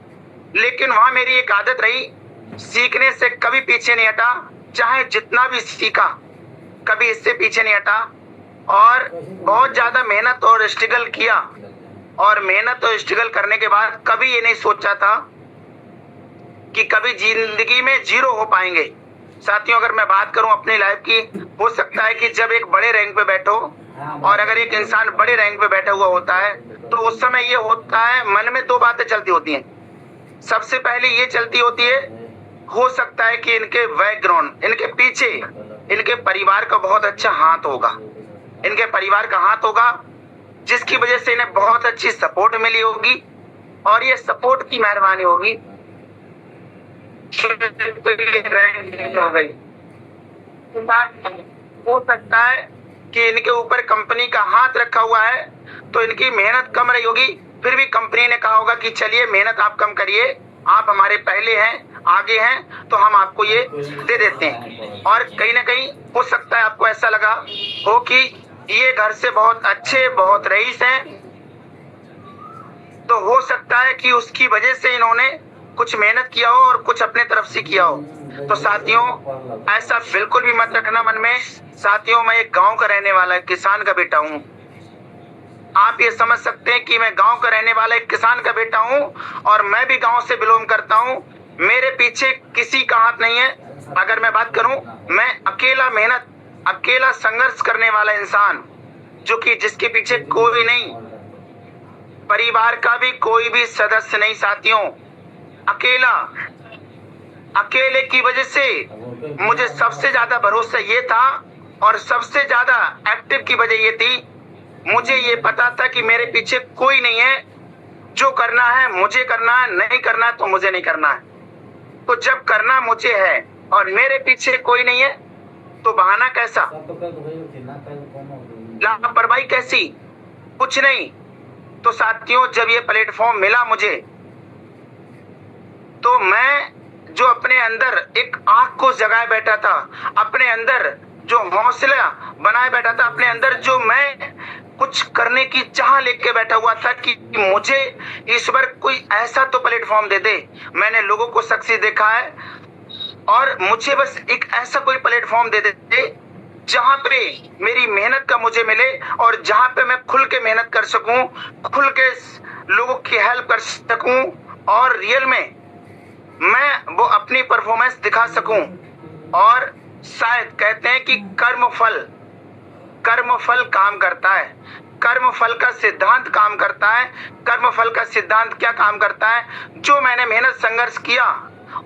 लेकिन वहां मेरी एक आदत रही, सीखने से कभी पीछे नहीं हटा। चाहे जितना भी सीखा कभी इससे पीछे नहीं हटा, और बहुत ज्यादा मेहनत और स्ट्रगल किया, और मेहनत और स्ट्रगल करने के बाद कभी ये नहीं सोचा था कि कभी जिंदगी में जीरो हो पाएंगे। साथियों, अगर मैं बात करूं अपनी लाइफ की, हो सकता है कि जब एक बड़े रैंक पे बैठो, और अगर एक इंसान बड़े रैंक पे बैठा हुआ होता है तो उस समय ये होता है, मन में दो बातें चलती होती हैं। सबसे पहले ये चलती होती है, हो सकता है कि इनके बैकग्राउंड, इनके पीछे इनके परिवार का बहुत अच्छा हाथ होगा, इनके परिवार का हाथ होगा जिसकी वजह से इन्हें बहुत अच्छी सपोर्ट मिली होगी, और ये सपोर्ट की मेहरबानी होगी हो गई। हो सकता है कि इनके ऊपर कंपनी का हाथ रखा हुआ है तो इनकी मेहनत कम रही होगी, फिर भी कंपनी ने कहा होगा कि चलिए मेहनत आप कम करिए, आप हमारे पहले हैं, आगे हैं, तो हम आपको ये दे देते हैं। और कहीं ना कहीं हो सकता है आपको ऐसा लगा हो कि ये घर से बहुत अच्छे, बहुत रईस हैं, तो हो सकता है कि उसकी वजह से इन्होंने कुछ मेहनत किया हो और कुछ अपने तरफ से किया हो। तो साथियों, ऐसा बिल्कुल भी मत रखना मन में। साथियों, मैं एक गांव का रहने वाला किसान का बेटा हूँ। आप ये समझ सकते हैं कि मैं गांव का रहने वाला एक किसान का बेटा हूँ, और मैं भी गांव से बिलोंग करता हूँ। मेरे पीछे किसी का हाथ नहीं है। अगर मैं बात करूं, मैं अकेला मेहनत, अकेला संघर्ष करने वाला इंसान, जो कि जिसके पीछे कोई नहीं, परिवार का भी कोई भी सदस्य नहीं। साथियों, अकेले की वजह से मुझे सबसे ज्यादा भरोसा ये था, और सबसे ज्यादा एक्टिव की वजह ये थी, मुझे ये पता था कि मेरे पीछे कोई नहीं है। जो करना है मुझे करना है, नहीं करना तो मुझे नहीं करना है। तो जब करना मुझे है और मेरे पीछे कोई नहीं है, तो बहाना कैसा, लापरवाही कैसी, कुछ नहीं। तो साथियों, जब ये प्लेटफॉर्म मिला मुझे, तो मैं जो अपने अंदर एक आग को जगाए बैठा था, अपने अंदर जो हौसला बनाए बैठा था, अपने अंदर जो मैं कुछ करने की चाह लेके बैठा हुआ था कि मुझे ईश्वर कोई ऐसा तो प्लेटफॉर्म दे दे। मैंने लोगों को सक्सेस देखा है, और मुझे बस एक ऐसा कोई प्लेटफॉर्म दे दे जहां पे मेरी मेहनत का मुझे मिले, और जहां पे मैं खुल के मेहनत कर सकूं, खुल के लोगों की हेल्प कर सकूं, और रियल में मैं वो अपनी परफॉर्मेंस दिखा सकूं। और शायद कहते हैं कि कर्मफल काम करता है, कर्मफल का सिद्धांत काम करता है। कर्मफल का सिद्धांत क्या काम करता है? जो मैंने मेहनत संघर्ष किया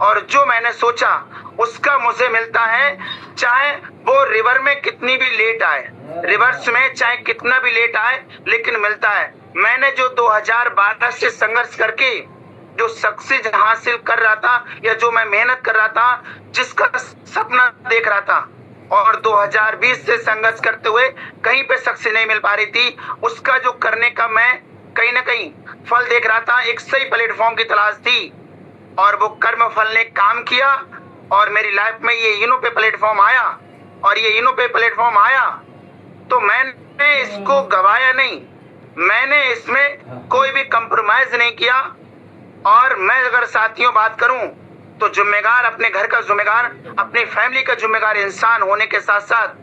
और जो मैंने सोचा उसका मुझे मिलता है, चाहे वो रिवर में कितनी भी लेट आए, रिवर्स में चाहे कितना भी लेट आए, लेकिन मिलता है। मैंने जो 2012 से संघर्ष करके जो सक्सेस हासिल कर रहा था, या जो मैं मेहनत कर रहा था, जिसका सपना देख रहा था, और 2020 से संघर्ष करते हुए कहीं पे सक्सेस नहीं मिल पा रही थी, उसका जो करने का मैं कहीं ना कहीं फल देख रहा था। एक सही प्लेटफॉर्म की तलाश थी, और वो कर्म फल ने काम किया, और मेरी लाइफ में ये इनो पे प्लेटफॉर्म आया। और ये इनो पे प्लेटफॉर्म आया तो मैंने इसको गवाया नहीं, मैंने इसमें कोई भी कंप्रोमाइज नहीं किया। और मैं अगर साथियों बात करूं तो जिम्मेदार, अपने घर का जिम्मेदार, अपनी फैमिली का जिम्मेदार इंसान होने के साथ साथ,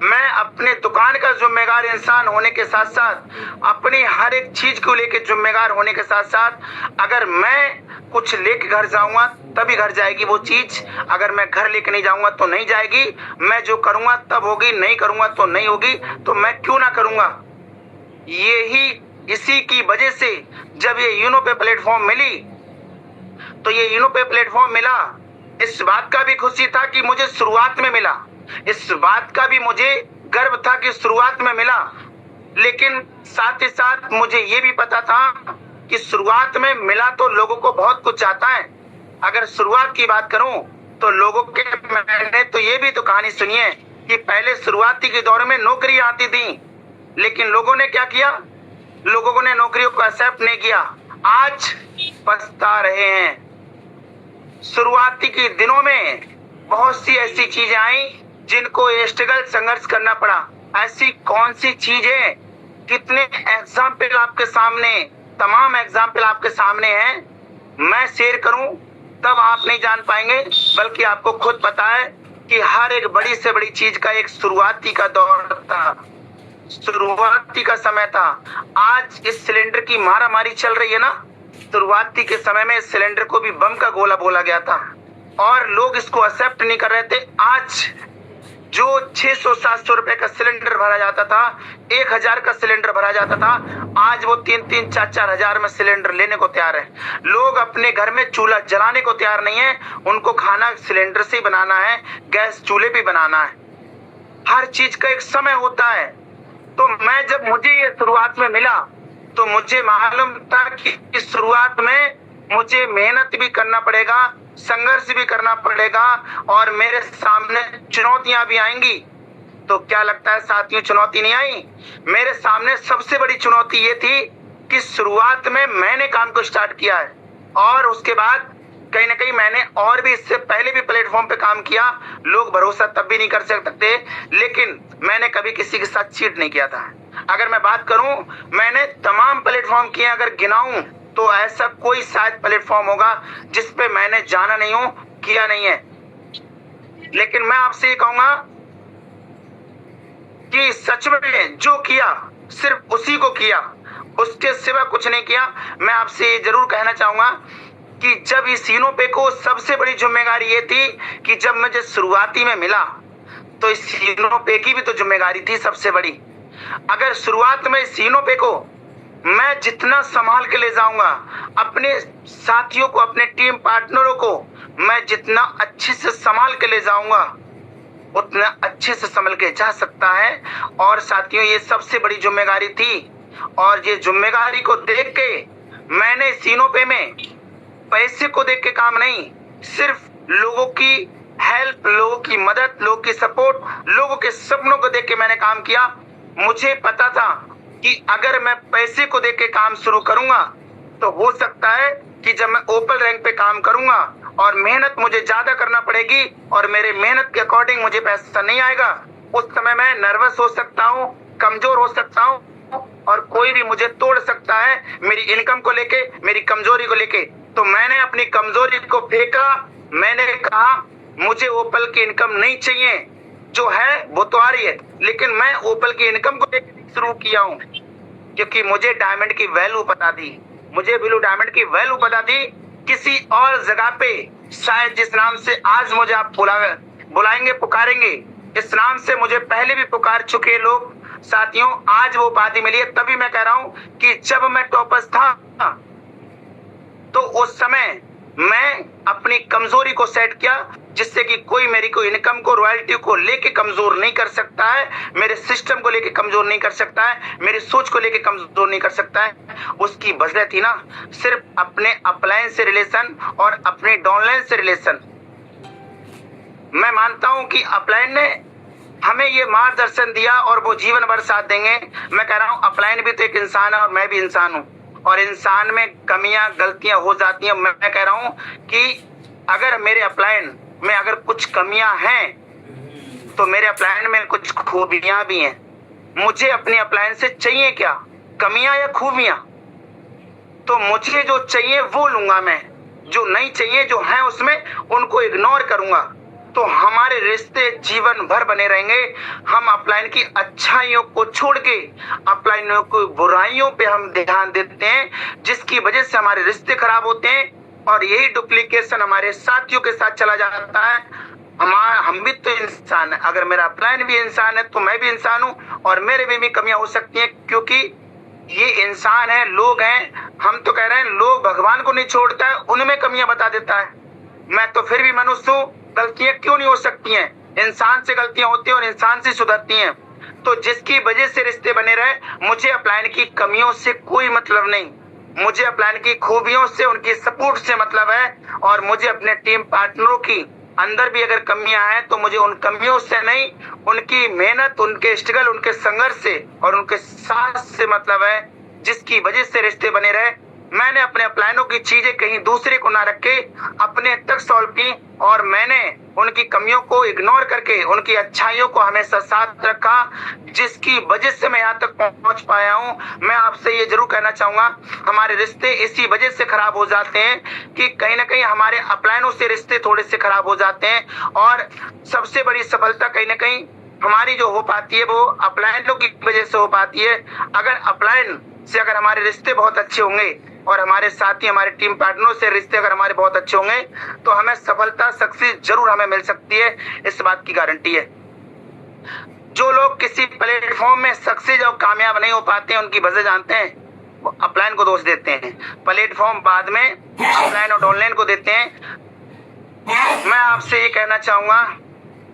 मैं अपने दुकान का जिम्मेदार इंसान होने के साथ साथ, अपनी हर एक चीज को लेके जिम्मेदार होने के साथ साथ, अगर मैं कुछ लेके घर जाऊंगा तभी घर जाएगी वो चीज, अगर मैं घर लेके नहीं जाऊंगा तो नहीं जाएगी। मैं जो करूंगा तब होगी, नहीं करूंगा तो नहीं होगी, तो मैं क्यों ना करूंगा। इसी की वजह से जब ये यूनो पे प्लेटफॉर्म मिली, तो ये यूनो पे प्लेटफॉर्म मिला, इस बात का भी खुशी था कि मुझे शुरुआत में मिला, इस बात का भी मुझे गर्व था कि शुरुआत में मिला, लेकिन साथ ही साथ मुझे ये भी पता था कि शुरुआत में मिला तो लोगों को बहुत कुछ आता है। अगर शुरुआत की बात करूं तो लोगों के, मैंने तो ये भी तो कहानी सुनी है कि पहले शुरुआती के दौर में नौकरी आती थी, लेकिन लोगों ने क्या किया, लोगों ने नौकरियों को एक्सेप्ट नहीं किया, आज पछता रहे हैं। शुरुआती के दिनों में बहुत सी ऐसी चीजें आई जिनको स्ट्रगल, संघर्ष करना पड़ा। ऐसी कौन सी चीज है, कितने एग्जाम्पल आपके सामने, तमाम एग्जाम्पल आपके सामने हैं, मैं शेयर करूं तब आप नहीं जान पाएंगे, बल्कि आपको खुद पता है कि हर एक बड़ी से बड़ी चीज का एक शुरुआती का दौर था, शुरुआती का समय था। आज इस सिलेंडर की मारामारी चल रही है ना, शुरुआती के समय में इस सिलेंडर को भी बम का गोला बोला गया था और लोग इसको एक्सेप्ट नहीं कर रहे थे। आज जो 600-700 रुपए का सिलेंडर भरा जाता था, 1000 का सिलेंडर भरा जाता था, आज वो 3-3, 4-4 हजार में सिलेंडर लेने को तैयार है। लोग अपने घर में चूल्हा जलाने को तैयार नहीं है, उनको खाना सिलेंडर से ही बनाना है, गैस चूल्हे पे बनाना है। हर चीज का एक समय होता है। तो मैं, जब मुझे ये शुरुआत में मिला तो मुझे मालूम था कि इस शुरुआत में मुझे मेहनत भी करना पड़ेगा, संघर्ष भी करना पड़ेगा और मेरे सामने चुनौतियां भी आएंगी। तो क्या लगता है साथियों, चुनौती नहीं आई? मेरे सामने सबसे बड़ी चुनौती ये थी कि शुरुआत में मैंने काम को स्टार्ट किया है और उसके बाद कहीं ना कहीं मैंने और भी इससे पहले भी प्लेटफॉर्म पे काम किया। लोग भरोसा तब भी नहीं कर सकते, लेकिन मैंने कभी किसी के साथ चीट नहीं किया था। अगर मैं बात करूं, मैंने तमाम प्लेटफॉर्म किए, अगर गिनाऊं तो ऐसा कोई शायद प्लेटफॉर्म होगा जिस पे मैंने जाना नहीं हो, किया नहीं है। लेकिन मैं आपसे ये कहूंगा कि सच में जो किया सिर्फ उसी को किया, उसके सिवा कुछ नहीं किया। मैं आपसे जरूर कहना चाहूंगा कि जब इस यूनो पे को सबसे बड़ी जिम्मेदारी ये थी कि जब मुझे शुरुआती में मिला तो इस यूनो पे की भी तो जिम्मेदारी थी सबसे बड़ी। अगर शुरुआत में इस यूनो पे को मैं जितना संभाल के ले जाऊंगा, अपने साथियों को, अपने टीम पार्टनरों को मैं जितना अच्छे से संभाल के ले जाऊंगा, उतना अच्छे से संभल के जा सकता है। और साथियों, ये सबसे बड़ी जिम्मेदारी थी और ये जिम्मेदारी को देख के मैंने सीनों पे में पैसे को देख के काम नहीं, सिर्फ लोगों की हेल्प, लोगों की मदद, लोगों की सपोर्ट, लोगों के सपनों को देख के मैंने काम किया। मुझे पता था कि अगर मैं पैसे को देख के काम शुरू करूंगा तो हो सकता है कि जब मैं ओपन रैंक पे काम करूंगा और मेहनत मुझे ज्यादा करना पड़ेगी और मेरे मेहनत के अकॉर्डिंग मुझे पैसा नहीं आएगा, उस समय मैं नर्वस हो सकता हूँ, कमजोर हो सकता हूँ और कोई भी मुझे तोड़ सकता है मेरी इनकम को लेके, मेरी कमजोरी को लेके। तो मैंने अपनी कमजोरी को फेंका, मैंने कहा मुझे ओपल की इनकम नहीं चाहिए, जो है वो तो आ रही है, लेकिन मैं ओपल की इनकम को लेकर शुरू किया हूँ क्योंकि मुझे डायमंड की वैल्यू पता थी, मुझे ब्लू डायमंड की वैल्यू पता थी। किसी और जगह पे शायद जिस नाम से आज मुझे आप बुलाएंगे, पुकारेंगे, इस नाम से मुझे पहले भी पुकार चुके लोग साथियों, आज वो बात ही मिली है। तभी मैं कह रहा हूँ कि जब मैं टॉपर्स था तो उस समय मैं अपनी कमजोरी को सेट किया जिससे कि कोई मेरी को इनकम को, रॉयल्टी को लेके कमजोर नहीं कर सकता है, मेरे सिस्टम को लेके कमजोर नहीं कर सकता है, मेरी सोच को लेके कमजोर नहीं कर सकता है। उसकी वजह थी ना सिर्फ अपने अपलाइन से रिलेशन और अपने डाउनलाइन से रिलेशन। मैं मानता हूं कि अपलाइन ने हमें ये मार्गदर्शन दिया और वो जीवन भर साथ देंगे। मैं कह रहा हूं अपलाइन भी तो एक इंसान है और मैं भी इंसान हूं और इंसान में कमियां, गलतियां हो जाती हैं। मैं कह रहा हूं कि अगर मेरे अपलाइन में अगर कुछ कमियां हैं तो मेरे अपलाइन में कुछ खूबियां भी हैं। मुझे अपने अपलाइन से चाहिए क्या, कमियां या खूबियां? तो मुझे जो चाहिए वो लूंगा मैं, जो नहीं चाहिए, जो है उसमें उनको इग्नोर करूंगा, तो हमारे रिश्ते जीवन भर बने रहेंगे। हम अपलाइन की अच्छाइयों को छोड़ के अपलाइनों की बुराइयों पे हम ध्यान देते हैं, जिसकी वजह से हमारे रिश्ते खराब होते हैं और यही डुप्लीकेशन हमारे साथियों के साथ चला जाता है। हम भी तो इंसान है, अगर मेरा अपलाइन भी इंसान है तो मैं भी इंसान हूँ और मेरे में भी कमियां हो सकती हैं, क्योंकि ये इंसान है, लोग हैं। हम तो कह रहे हैं लोग भगवान को नहीं छोड़ता है, उनमें कमियां बता देता है। मैं तो फिर भी मनुष्य हूँ, गलतियां क्यों नहीं हो सकती हैं? इंसान से गलतियां होती हैं और इंसान से सुधरती हैं। तो जिसकी वजह से रिश्ते बने रहे, मुझे अपलाइन की कमियों से कोई मतलब नहीं, मुझे अपलाइन की खूबियों से, उनकी सपोर्ट से मतलब है। और मुझे अपने टीम पार्टनरों की अंदर भी अगर कमियां हैं तो मुझे उन कमियों से नहीं, उनकी मेहनत, उनके स्ट्रगल, उनके संघर्ष से और उनके साथ से मतलब है, जिसकी वजह से रिश्ते बने रहे। मैंने अपने अपलाइनों की चीजें कहीं दूसरे को ना रख के अपने तक सॉल्व की और मैंने उनकी कमियों को इग्नोर करके उनकी अच्छाइयों को हमेशा साथ रखा, जिसकी वजह से मैं यहाँ तक पहुंच पाया हूँ। मैं आपसे ये जरूर कहना चाहूंगा, हमारे रिश्ते इसी वजह से खराब हो जाते हैं कि कहीं ना कहीं हमारे अपलाइनों से रिश्ते थोड़े से खराब हो जाते हैं। और सबसे बड़ी सफलता कहीं ना कहीं हमारी जो हो पाती है वो अपलाइनों की वजह से हो पाती है। अगर अपलाइन से अगर हमारे रिश्ते बहुत अच्छे होंगे और हमारे साथी, हमारे टीम पार्टनरों से रिश्ते अगर हमारे बहुत अच्छे होंगे तो हमें सफलता, सक्सेस जरूर हमें मिल सकती है, इस बात की गारंटी है। जो लोग किसी प्लेटफॉर्म में सक्सेस और कामयाब नहीं हो पाते हैं, उनकी वजह जानते हैं? वो अपलाइन को दोष देते हैं, प्लेटफॉर्म बाद में अपलाइन और डाउनलाइन को देते हैं। मैं आपसे ये कहना चाहूंगा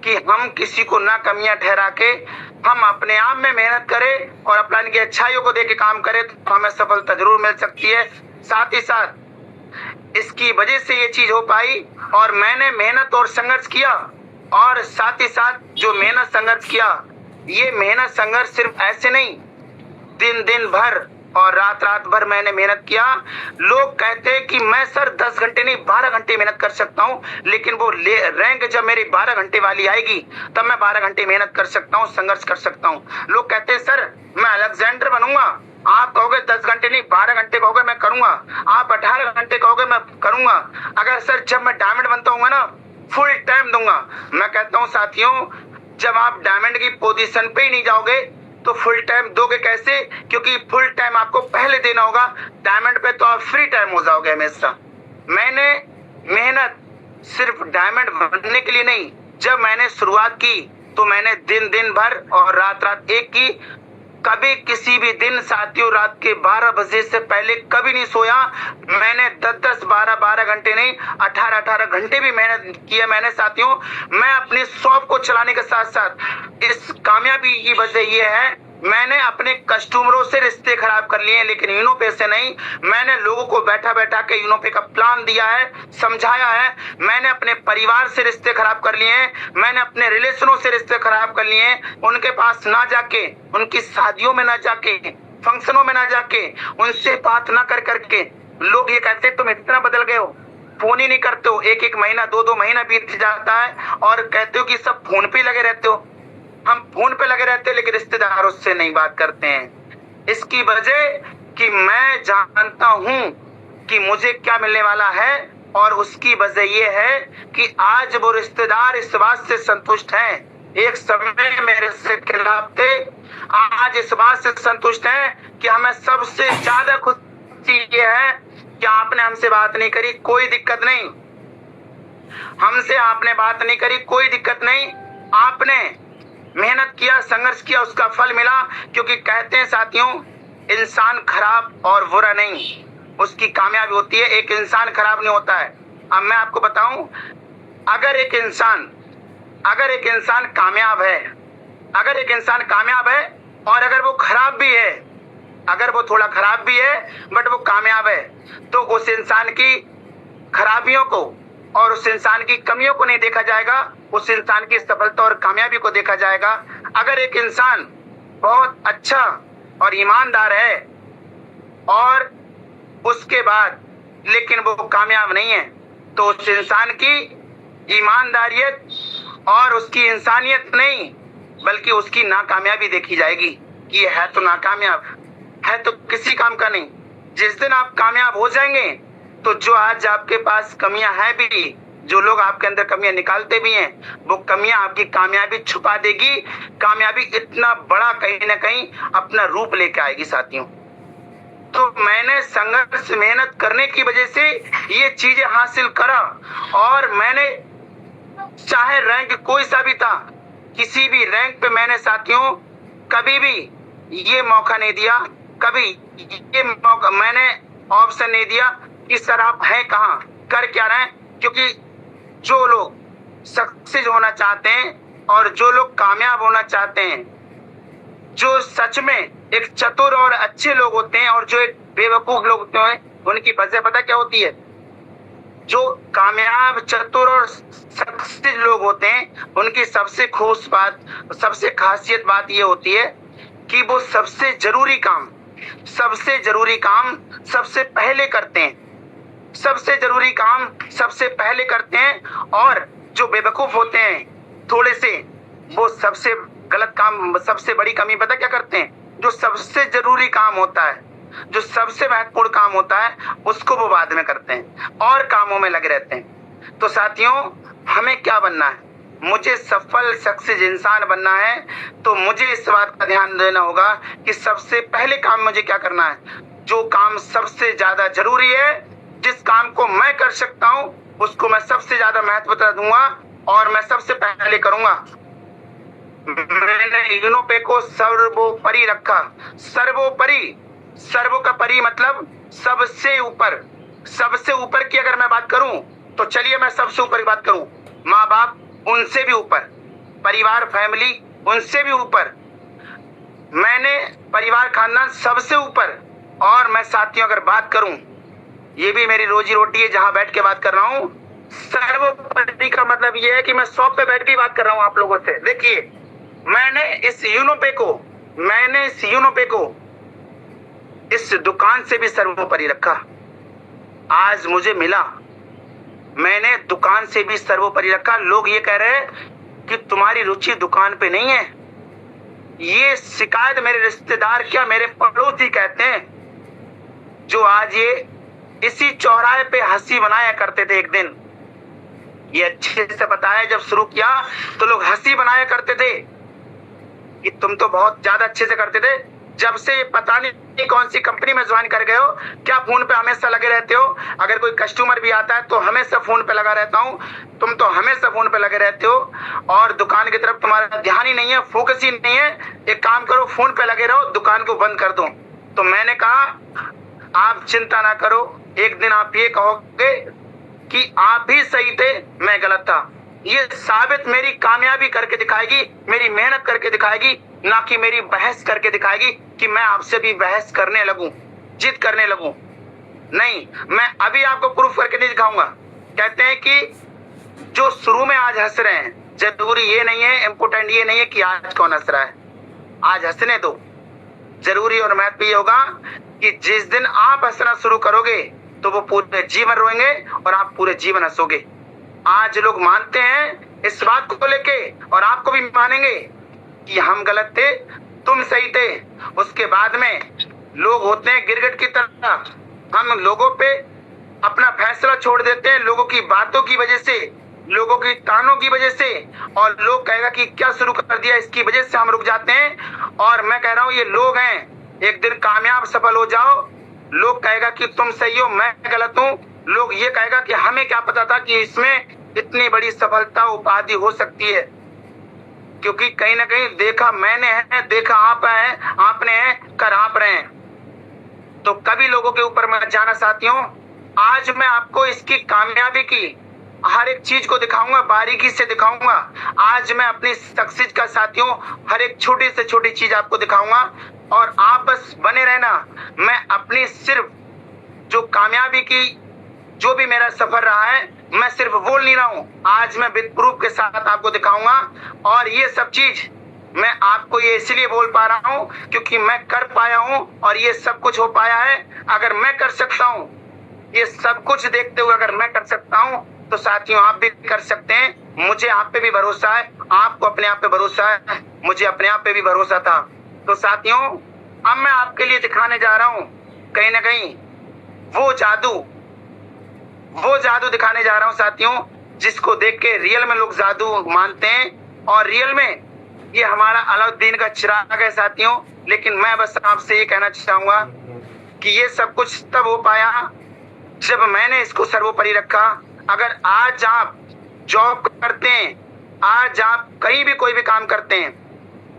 कि हम किसी को ना कमियां ठहरा के हम अपने आप में मेहनत करें और अपलाइन की अच्छाइयों को देख के काम करें तो हमें सफलता जरूर मिल सकती है। साथ ही साथ इसकी वजह से ये चीज हो पाई और मैंने मेहनत और संघर्ष किया, और साथ ही साथ जो मेहनत संघर्ष किया, ये मेहनत संघर्ष सिर्फ ऐसे नहीं, दिन दिन भर और रात रात भर मैंने मेहनत किया। लोग कहते हैं कि मैं सर 10 घंटे नहीं 12 घंटे मेहनत कर सकता हूँ, लेकिन वो रैंक जब मेरी 12 घंटे वाली आएगी तब मैं 12 घंटे मेहनत कर सकता हूँ, संघर्ष कर सकता हूँ। लोग कहते हैं सर मैं अलेक्जेंडर बनूंगा, आप कहोगे 10 घंटे नहीं 12 घंटे कहोगे मैं करूंगा, आप 18 घंटे कहोगे मैं करूंगा। अगर सर जब मैं डायमंड बनता हूँ ना फुल टाइम दूंगा। मैं कहता हूँ साथियों, जब आप डायमंड की पोजीशन पे ही नहीं जाओगे तो फुल टाइम दोगे कैसे? क्योंकि फुल टाइम आपको पहले देना होगा, डायमंड पे तो आप फ्री टाइम हो जाओगे हमेशा। मैंने मेहनत सिर्फ डायमंड बनने के लिए नहीं, जब मैंने शुरुआत की तो मैंने दिन दिन भर और रात रात एक की। कभी किसी भी दिन साथियों रात के 12 बजे से पहले कभी नहीं सोया। मैंने 10-10, 12-12 घंटे नहीं 18-18 घंटे भी मेहनत किया मैंने साथियों। मैं अपनी शॉप को चलाने के साथ साथ इस कामयाबी की वजह ये है, मैंने अपने कस्टमरों से रिश्ते खराब कर लिए हैं, लेकिन यूनोपे से नहीं। मैंने लोगों को बैठा बैठा के यूनोपे का प्लान दिया है, समझाया है। मैंने अपने परिवार से रिश्ते खराब कर लिए हैं, मैंने अपने रिलेशनों से रिश्ते खराब कर लिए हैं। उनके पास ना जाके, उनकी शादियों में ना जाके, फंक्शनों में ना जाके, उनसे बात ना कर करके लोग ये कहते तुम इतना बदल गए हो, फोन ही नहीं करते हो, 1-1 महीना 2-2 महीना बीत जाता है और कहते हो कि सब फोन पे लगे रहते हो। हम फोन पे लगे रहते हैं लेकिन रिश्तेदारों से नहीं बात करते हैं। इसकी वजह कि मैं जानता हूं कि मुझे क्या मिलने वाला है, और उसकी वजह ये है कि आज वो रिश्तेदार इस बात से संतुष्ट हैं, एक समय मेरे से खिलाफ थे, आज इस बात से संतुष्ट हैं कि हमें सबसे ज्यादा खुशी ये है कि आपने हमसे बात नहीं करी, कोई दिक्कत नहीं। हमसे आपने बात नहीं करी, कोई दिक्कत नहीं। आपने मेहनत किया, संघर्ष किया, उसका फल मिला। क्योंकि कहते हैं साथियों, इंसान खराब और बुरा नहीं, उसकी कामयाबी होती है। एक इंसान खराब नहीं होता है। अब मैं आपको बताऊं, अगर एक इंसान कामयाब है, अगर एक इंसान कामयाब है और अगर वो खराब भी है, अगर वो थोड़ा खराब भी है बट वो कामयाब है, तो उस इंसान की खराबियों को और उस इंसान की कमियों को नहीं देखा जाएगा, उस इंसान की सफलता और कामयाबी को देखा जाएगा। अगर एक इंसान बहुत अच्छा और ईमानदार है और उसके बाद लेकिन वो कामयाब नहीं है, तो उस इंसान की ईमानदारियत और उसकी इंसानियत नहीं बल्कि उसकी नाकामयाबी देखी जाएगी कि है तो नाकामयाब, है तो किसी काम का नहीं। जिस दिन आप कामयाब हो जाएंगे तो जो आज आपके पास कमियां हैं भी, जो लोग आपके अंदर कमियां निकालते भी हैं, वो कमियां आपकी कामयाबी छुपा देगी। कामयाबी इतना बड़ा कहीं ना कहीं अपना रूप लेके आएगी साथियों। तो मैंने संघर्ष मेहनत करने की वजह से ये चीजें हासिल करा, और मैंने चाहे रैंक कोई सा भी था, किसी भी रैंक पे मैंने साथियों कभी भी ये मौका नहीं दिया, कभी ये मौका मैंने ऑप्शन नहीं दिया कि सर आप हैं कहाँ, कर क्या रहे हैं। क्योंकि जो लोग सक्सेस होना चाहते हैं और जो लोग कामयाब होना चाहते हैं, जो सच में एक चतुर और अच्छे लोग होते हैं और जो एक बेवकूफ लोग होते हैं, उनकी वजह पता क्या होती है? जो कामयाब चतुर और सक्सेस लोग होते हैं, उनकी सबसे खूस बात, सबसे खासियत बात ये होती है कि वो सबसे जरूरी काम सबसे पहले करते हैं। सबसे जरूरी काम सबसे पहले करते हैं। और जो बेवकूफ होते हैं थोड़े से, वो सबसे गलत काम, सबसे बड़ी कमी पता क्या करते हैं? जो सबसे जरूरी काम होता है, जो सबसे महत्वपूर्ण काम होता है, उसको वो बाद में करते हैं और कामों में लगे रहते हैं। तो साथियों, हमें क्या बनना है? मुझे सफल सक्सेस इंसान बनना है, तो मुझे इस बात का ध्यान देना होगा कि सबसे पहले काम मुझे क्या करना है। जो काम सबसे ज्यादा जरूरी है, जिस काम को मैं कर सकता हूं, उसको मैं सबसे ज्यादा महत्वता दूंगा और मैं सबसे पहले करूंगा। मैंने यूनोपे को सर्वोपरि रखा। सर्वोपरि, सर्वो का परि मतलब सबसे ऊपर। सबसे ऊपर की अगर मैं बात करूं, तो चलिए मैं सबसे ऊपर की बात करूं। माँ बाप, उनसे भी ऊपर। परिवार, फैमिली, उनसे भी ऊपर। मैंने परिवार, खानदान, सबसे ऊपर। और मैं साथियों अगर बात करूं, ये भी मेरी रोजी रोटी है, जहां बैठ के बात कर रहा हूं। सर्वोपरि का मतलब ये है कि मैं शॉप पे बैठ के बात कर रहा हूं आप लोगों से। देखिए, मैंने इस यूनोपे को इस दुकान से भी सर्वोपरि रखा। आज मुझे मिला, मैंने दुकान से भी सर्वोपरि रखा। लोग ये कह रहे हैं कि तुम्हारी रुचि दुकान पे नहीं है। ये शिकायत मेरे रिश्तेदार, क्या मेरे पड़ोसी कहते हैं, जो आज ये इसी चौराहे पे हंसी बनाया करते थे। एक दिन ये अच्छे से पता है, जब शुरू किया तो लोग हंसी बनाया करते थे कि तुम तो बहुत ज्यादा अच्छे से करते थे। जब से पता नहीं कौन सी कंपनी में ज्वाइन कर गए हो, क्या फोन पे हमेशा लगे रहते हो। अगर कोई कस्टमर भी आता है तो हमेशा फोन पे लगा रहता हूँ। तुम तो हमेशा फोन पे लगे रहते हो और दुकान की तरफ तुम्हारा ध्यान ही नहीं है, फोकस ही नहीं है। एक काम करो, फोन पे लगे रहो, दुकान को बंद कर दो। तो मैंने कहा आप चिंता ना करो, एक दिन आप ये कहोगे कि आप भी सही थे, मैं गलत था। ये साबित मेरी कामयाबी करके दिखाएगी, मेरी मेहनत करके दिखाएगी, ना कि मेरी बहस करके दिखाएगी कि मैं आपसे भी बहस करने लगूं, जिद करने लगूं। नहीं, मैं अभी आपको प्रूफ करके नहीं दिखाऊंगा। कहते हैं कि जो शुरू में आज हंस रहे हैं, जरूरी ये नहीं है, इम्पोर्टेंट ये नहीं है कि आज कौन हंस रहा है। आज हंसने दो। जरूरी और महत्व ये होगा कि जिस दिन आप हंसना शुरू करोगे तो वो पूरे जीवन रोएंगे और आप पूरे जीवन हंसोगे। आज लोग मानते हैं इस बात को लेके, और आपको भी मानेंगे कि हम गलत थे, तुम सही थे। उसके बाद में लोग होते हैं गिरगिट की तरह। हम लोगों पे अपना फैसला छोड़ देते हैं, लोगों की बातों की वजह से, लोगों की तानों की वजह से। और लोग कहेगा कि क्या शुरू कर दिया, इसकी वजह से हम रुक जाते हैं। और मैं कह रहा हूं, ये लोग हैं, एक दिन कामयाब सफल हो जाओ, लोग कहेगा कि तुम सही हो, मैं गलत हूं। लोग ये कहेगा कि हमें क्या पता था कि इसमें इतनी बड़ी सफलता उपाधि हो सकती है। क्योंकि कहीं ना कहीं देखा मैंने है, देखा आपने है, कर आप रहे हैं। तो कभी लोगों के ऊपर मत जाना साथियों। आज मैं आपको इसकी कामयाबी की हर एक चीज को दिखाऊंगा, बारीकी से दिखाऊंगा। आज मैं अपनी सक्सेस का साथियों हर एक छोटी से छोटी चीज आपको दिखाऊंगा, और आप बस बने रहना। मैं अपनी सिर्फ जो कामयाबी की, जो भी मेरा सफर रहा है, मैं सिर्फ बोल नहीं रहा हूं, आज मैं विद प्रूफ के साथ आपको दिखाऊंगा। और ये सब चीज मैं आपको ये इसलिए बोल पा रहा हूं क्योंकि मैं कर पाया हूं और ये सब कुछ हो पाया है। अगर मैं कर सकता हूं, ये सब कुछ देखते हुए अगर मैं कर सकता हूं, तो साथियों आप भी कर सकते हैं। मुझे आप पे भी भरोसा है, आपको अपने आप पे भरोसा है, मुझे अपने आप पे भी भरोसा था। तो साथियों, अब मैं आपके लिए दिखाने जा रहा हूं कहीं ना कहीं वो जादू वो जादू दिखाने जा रहा हूँ साथियों, जिसको देख के रियल में लोग जादू मानते हैं और रियल में ये हमारा अलाउद्दीन का चिराग है साथियों। लेकिन मैं बस आपसे ये कहना चाहूंगा कि ये सब कुछ तब हो पाया जब मैंने इसको सर्वोपरि रखा। अगर आज आप जॉब करते हैं, आज आप कहीं भी कोई भी काम करते हैं,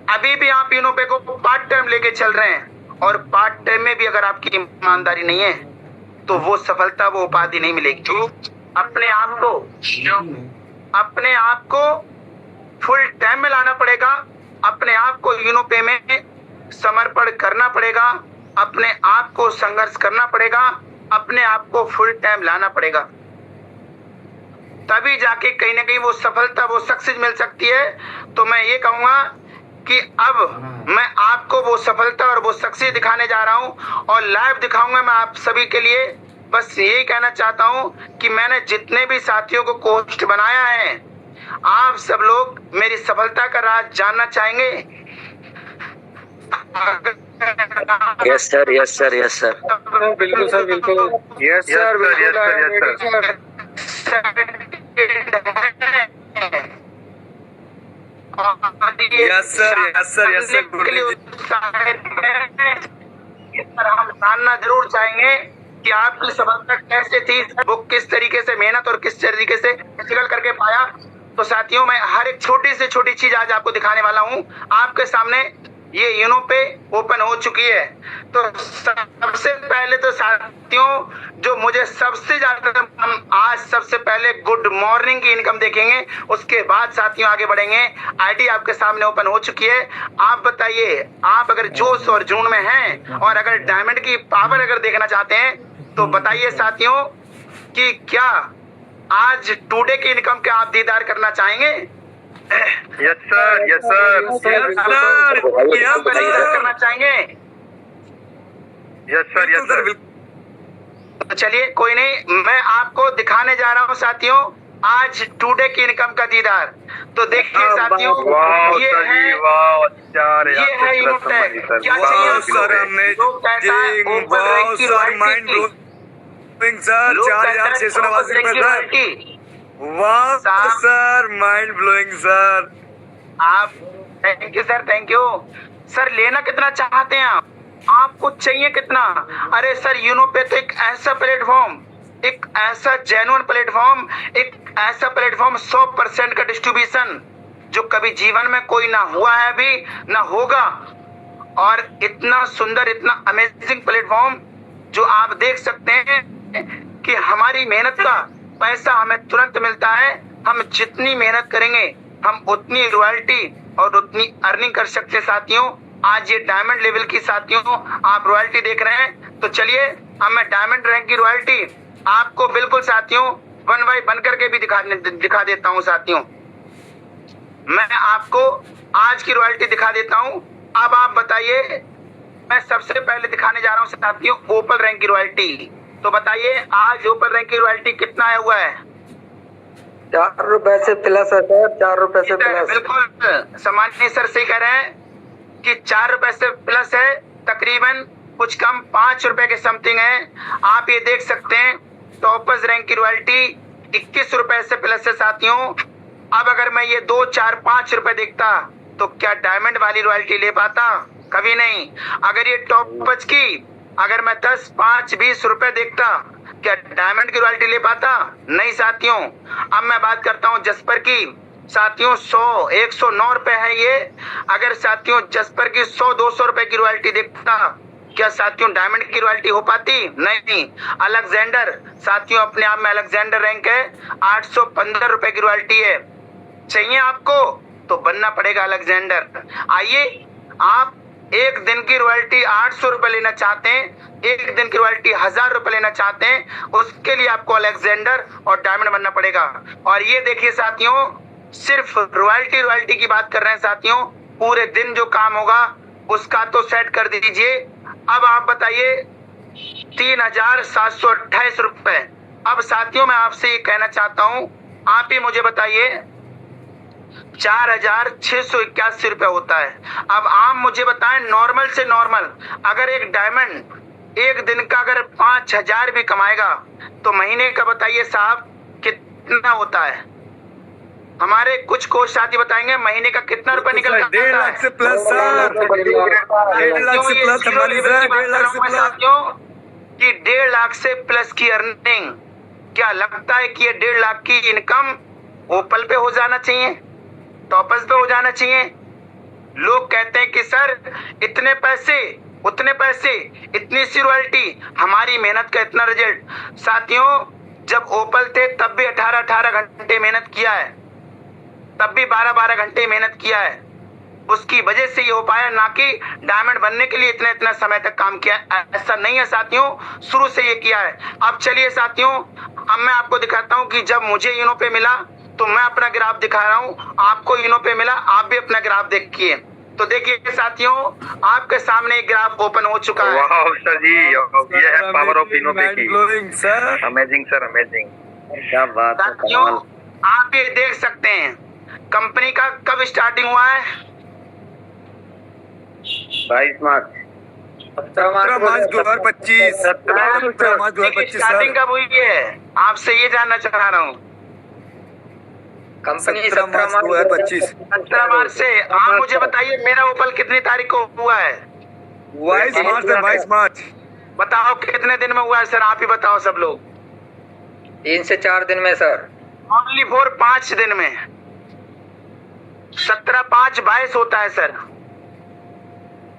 अभी भी आप यूनोपे को पार्ट टाइम लेके चल रहे हैं और पार्ट टाइम में भी अगर आपकी ईमानदारी नहीं है तो वो सफलता, वो उपाधि नहीं मिलेगी। अपने आप को फुल टाइम में लाना पड़ेगा, अपने आप को यूनोपे में समर्पण करना पड़ेगा, अपने आप को संघर्ष करना पड़ेगा, अपने आप को फुल टाइम लाना पड़ेगा, तभी जाके कहीं ना कहीं वो सफलता, वो सक्सेस मिल सकती है। तो मैं ये कहूंगा कि अब मैं आपको वो सफलता और वो सक्सेस दिखाने जा रहा हूं और लाइव दिखाऊंगा मैं आप सभी के लिए। बस यही कहना चाहता हूं कि मैंने जितने भी साथियों को कोच बनाया है, आप सब लोग मेरी सफलता का राज जानना चाहेंगे? Yes sir, yes sir, yes sir, बिल्कुल सर, बिल्कुल, यस सर, बिल्कुल, yes sir, yes sir, yes sir, yes sir, हम जानना जरूर चाहेंगे कि आपकी सफलता कैसे थी, वो किस तरीके से मेहनत और किस तरीके से स्ट्रगल करके पाया। तो साथियों, मैं हर एक छोटी से छोटी चीज आज आपको दिखाने वाला हूँ। आपके सामने ये यूनोपे ओपन हो चुकी है। तो सबसे पहले तो साथियों, जो मुझे सबसे ज्यादा, हम आज सबसे पहले गुड मॉर्निंग की इनकम देखेंगे, उसके बाद साथियों आगे बढ़ेंगे। आईडी आपके सामने ओपन हो चुकी है। आप बताइए, आप अगर जोश और जुनून में हैं और अगर डायमंड की पावर अगर देखना चाहते हैं तो बताइए साथियों कि क्या आज टुडे की इनकम के आप दीदार करना चाहेंगे? यस सर, यस सर, करना चाहेंगे? यस सर, यस सर, तो चलिए, कोई नहीं, मैं आपको दिखाने जा रहा हूँ साथियों आज टुडे की इनकम का दीदार। तो देखिए साथियों, ये है यूनोपे। क्या चाहिए सर, 4,689 रुपए वाह सर, माइंड ब्लोइंग सर। आप thank you sir, thank you sir. लेना कितना चाहते हैं आप? आपको चाहिए कितना? अरे सर, यूनोपे तो एक ऐसा प्लेटफॉर्म, एक ऐसा जेन्युइन प्लेटफॉर्म, एक ऐसा प्लेटफॉर्म 100% का डिस्ट्रीब्यूशन जो कभी जीवन में कोई ना हुआ है अभी ना होगा। और इतना सुंदर, इतना अमेजिंग प्लेटफॉर्म जो आप देख सकते हैं कि हमारी मेहनत का पैसा हमें तुरंत मिलता है। हम जितनी मेहनत करेंगे हम उतनी रॉयल्टी और उतनी अर्निंग कर सकते हैं साथियों। आज ये डायमंड लेवल की साथियों आप रॉयल्टी देख रहे हैं। तो चलिए, अब मैं डायमंड रैंक की रॉयल्टी आपको बिल्कुल साथियों 1 बाय 1 करके भी दिखा देता हूँ साथियों। मैं आपको आज की रॉयल्टी दिखा देता हूँ। अब आप बताइए, मैं सबसे पहले दिखाने जा रहा हूँ साथियों ओपन रैंक की रॉयल्टी। तो बताइए आज ओपन रैंक की रॉयल्टी कितना आया हुआ है? 4 रुपए से प्लस है सर, 4 रुपए से प्लस। बिल्कुल सामान्य सर से कह रहे हैं कि 4 रुपए से प्लस है, तकरीबन कुछ कम 5 रुपए के समथिंग है। आप ये देख सकते हैं टॉपर्स रैंक की रॉयल्टी 21 रुपए से प्लस है साथियों। अब अगर मैं ये 2, 4, 5 रुपए देखता तो क्या डायमंड वाली रॉयल्टी ले पाता? कभी नहीं। अगर ये टॉपर्स की अगर मैं 10, 5, 20 रुपए देखता, क्या डायमंड की रॉयल्टी ले पाता? नहीं साथियों। अब मैं बात करता हूँ जस्पर की साथियों, 100, 109 रुपए है ये। अगर साथियों जस्पर की 100, 200 रुपए की रॉयल्टी देखता, क्या साथियों डायमंड की रॉयल्टी हो पाती? नहीं। अलेक्जेंडर साथियों, अपने आप में अलेक्जेंडर रैंक है, 815 रुपए की रॉयल्टी है। चाहिए आपको तो बनना पड़ेगा अलेक्जेंडर। आइए, आप एक दिन की रॉयल्टी 800 रुपए लेना चाहते हैं, एक दिन की रॉयल्टी 1000 रुपए लेना चाहते हैं, उसके लिए आपको अलेक्जेंडर और डायमंड बनना पड़ेगा। और ये देखिए साथियों, सिर्फ रॉयल्टी की बात कर रहे हैं साथियों। पूरे दिन जो काम होगा उसका तो सेट कर दीजिए। अब आप बताइए 3,728 रुपए। अब साथियों मैं आपसे ये कहना चाहता हूँ, आप ही मुझे बताइए 4,681 रुपए होता है। अब आप मुझे बताएं नॉर्मल से नॉर्मल, अगर एक डायमंड एक दिन का अगर 5,000 भी कमाएगा तो महीने का बताइए साहब कितना होता है? हमारे कुछ कोच साथी बताएंगे महीने का कितना रुपए निकल जाता है? 1.5 लाख से प्लस सर, 1.5 लाख से प्लस हमारी सर, 1.5 लाख से प्लस। साथियों कि 1.5 लाख से प्लस की अर्निंग, क्या लगता है कि ये 1.5 लाख की इनकम ओपल पे हो जाना चाहिए, टॉपर्स पे हो जाना चाहिए? लोग कहते हैं कि सर इतने पैसे, उतने पैसे, इतनी सी रॉयल्टी, हमारी मेहनत का इतना रिजल्ट। साथियों जब ओपल थे तब भी 18-18 घंटे मेहनत किया है, तब भी 12-12 घंटे मेहनत किया है। उसकी वजह से ये हो पाया, ना कि डायमंड बनने के लिए इतना इतना समय तक काम किया। ऐसा नहीं है साथियों, शुरू से ये किया है। अब चलिए साथियों, अब मैं आपको दिखाता हूँ कि जब मुझे यूनो पे मिला तो मैं अपना ग्राफ दिखा रहा हूँ, आपको यूनो पे मिला, आप भी अपना ग्राफ देखिए। तो देखिए साथियों, आपके सामने एक ग्राफ ओपन हो चुका है। वाह सर जी, ये है पावर ऑफ यूनो पे की। सर अमेजिंग सर, अमेजिंग, क्या बात है, साथियों कमाल। आप ये देख सकते हैं कंपनी का कब स्टार्टिंग हुआ है? 22 मार्च 17 मार्च 2025, 17 मार्च 2025 स्टार्टिंग सर। कब हुई है? आपसे ये जानना चाह रहा हूँ। कंपनी 17 मार्च 2025, 17 मार्च से। आप मुझे बताइए मेरा ओपल कितनी तारीख को हुआ है? 22 मार्च से 22 मार्च। बताओ कितने दिन में हुआ है सर? आप ही बताओ सब लोग। 3 से 4 दिन में सर। ओनली फॉर 5 दिन में। 17-5 22 होता है सर।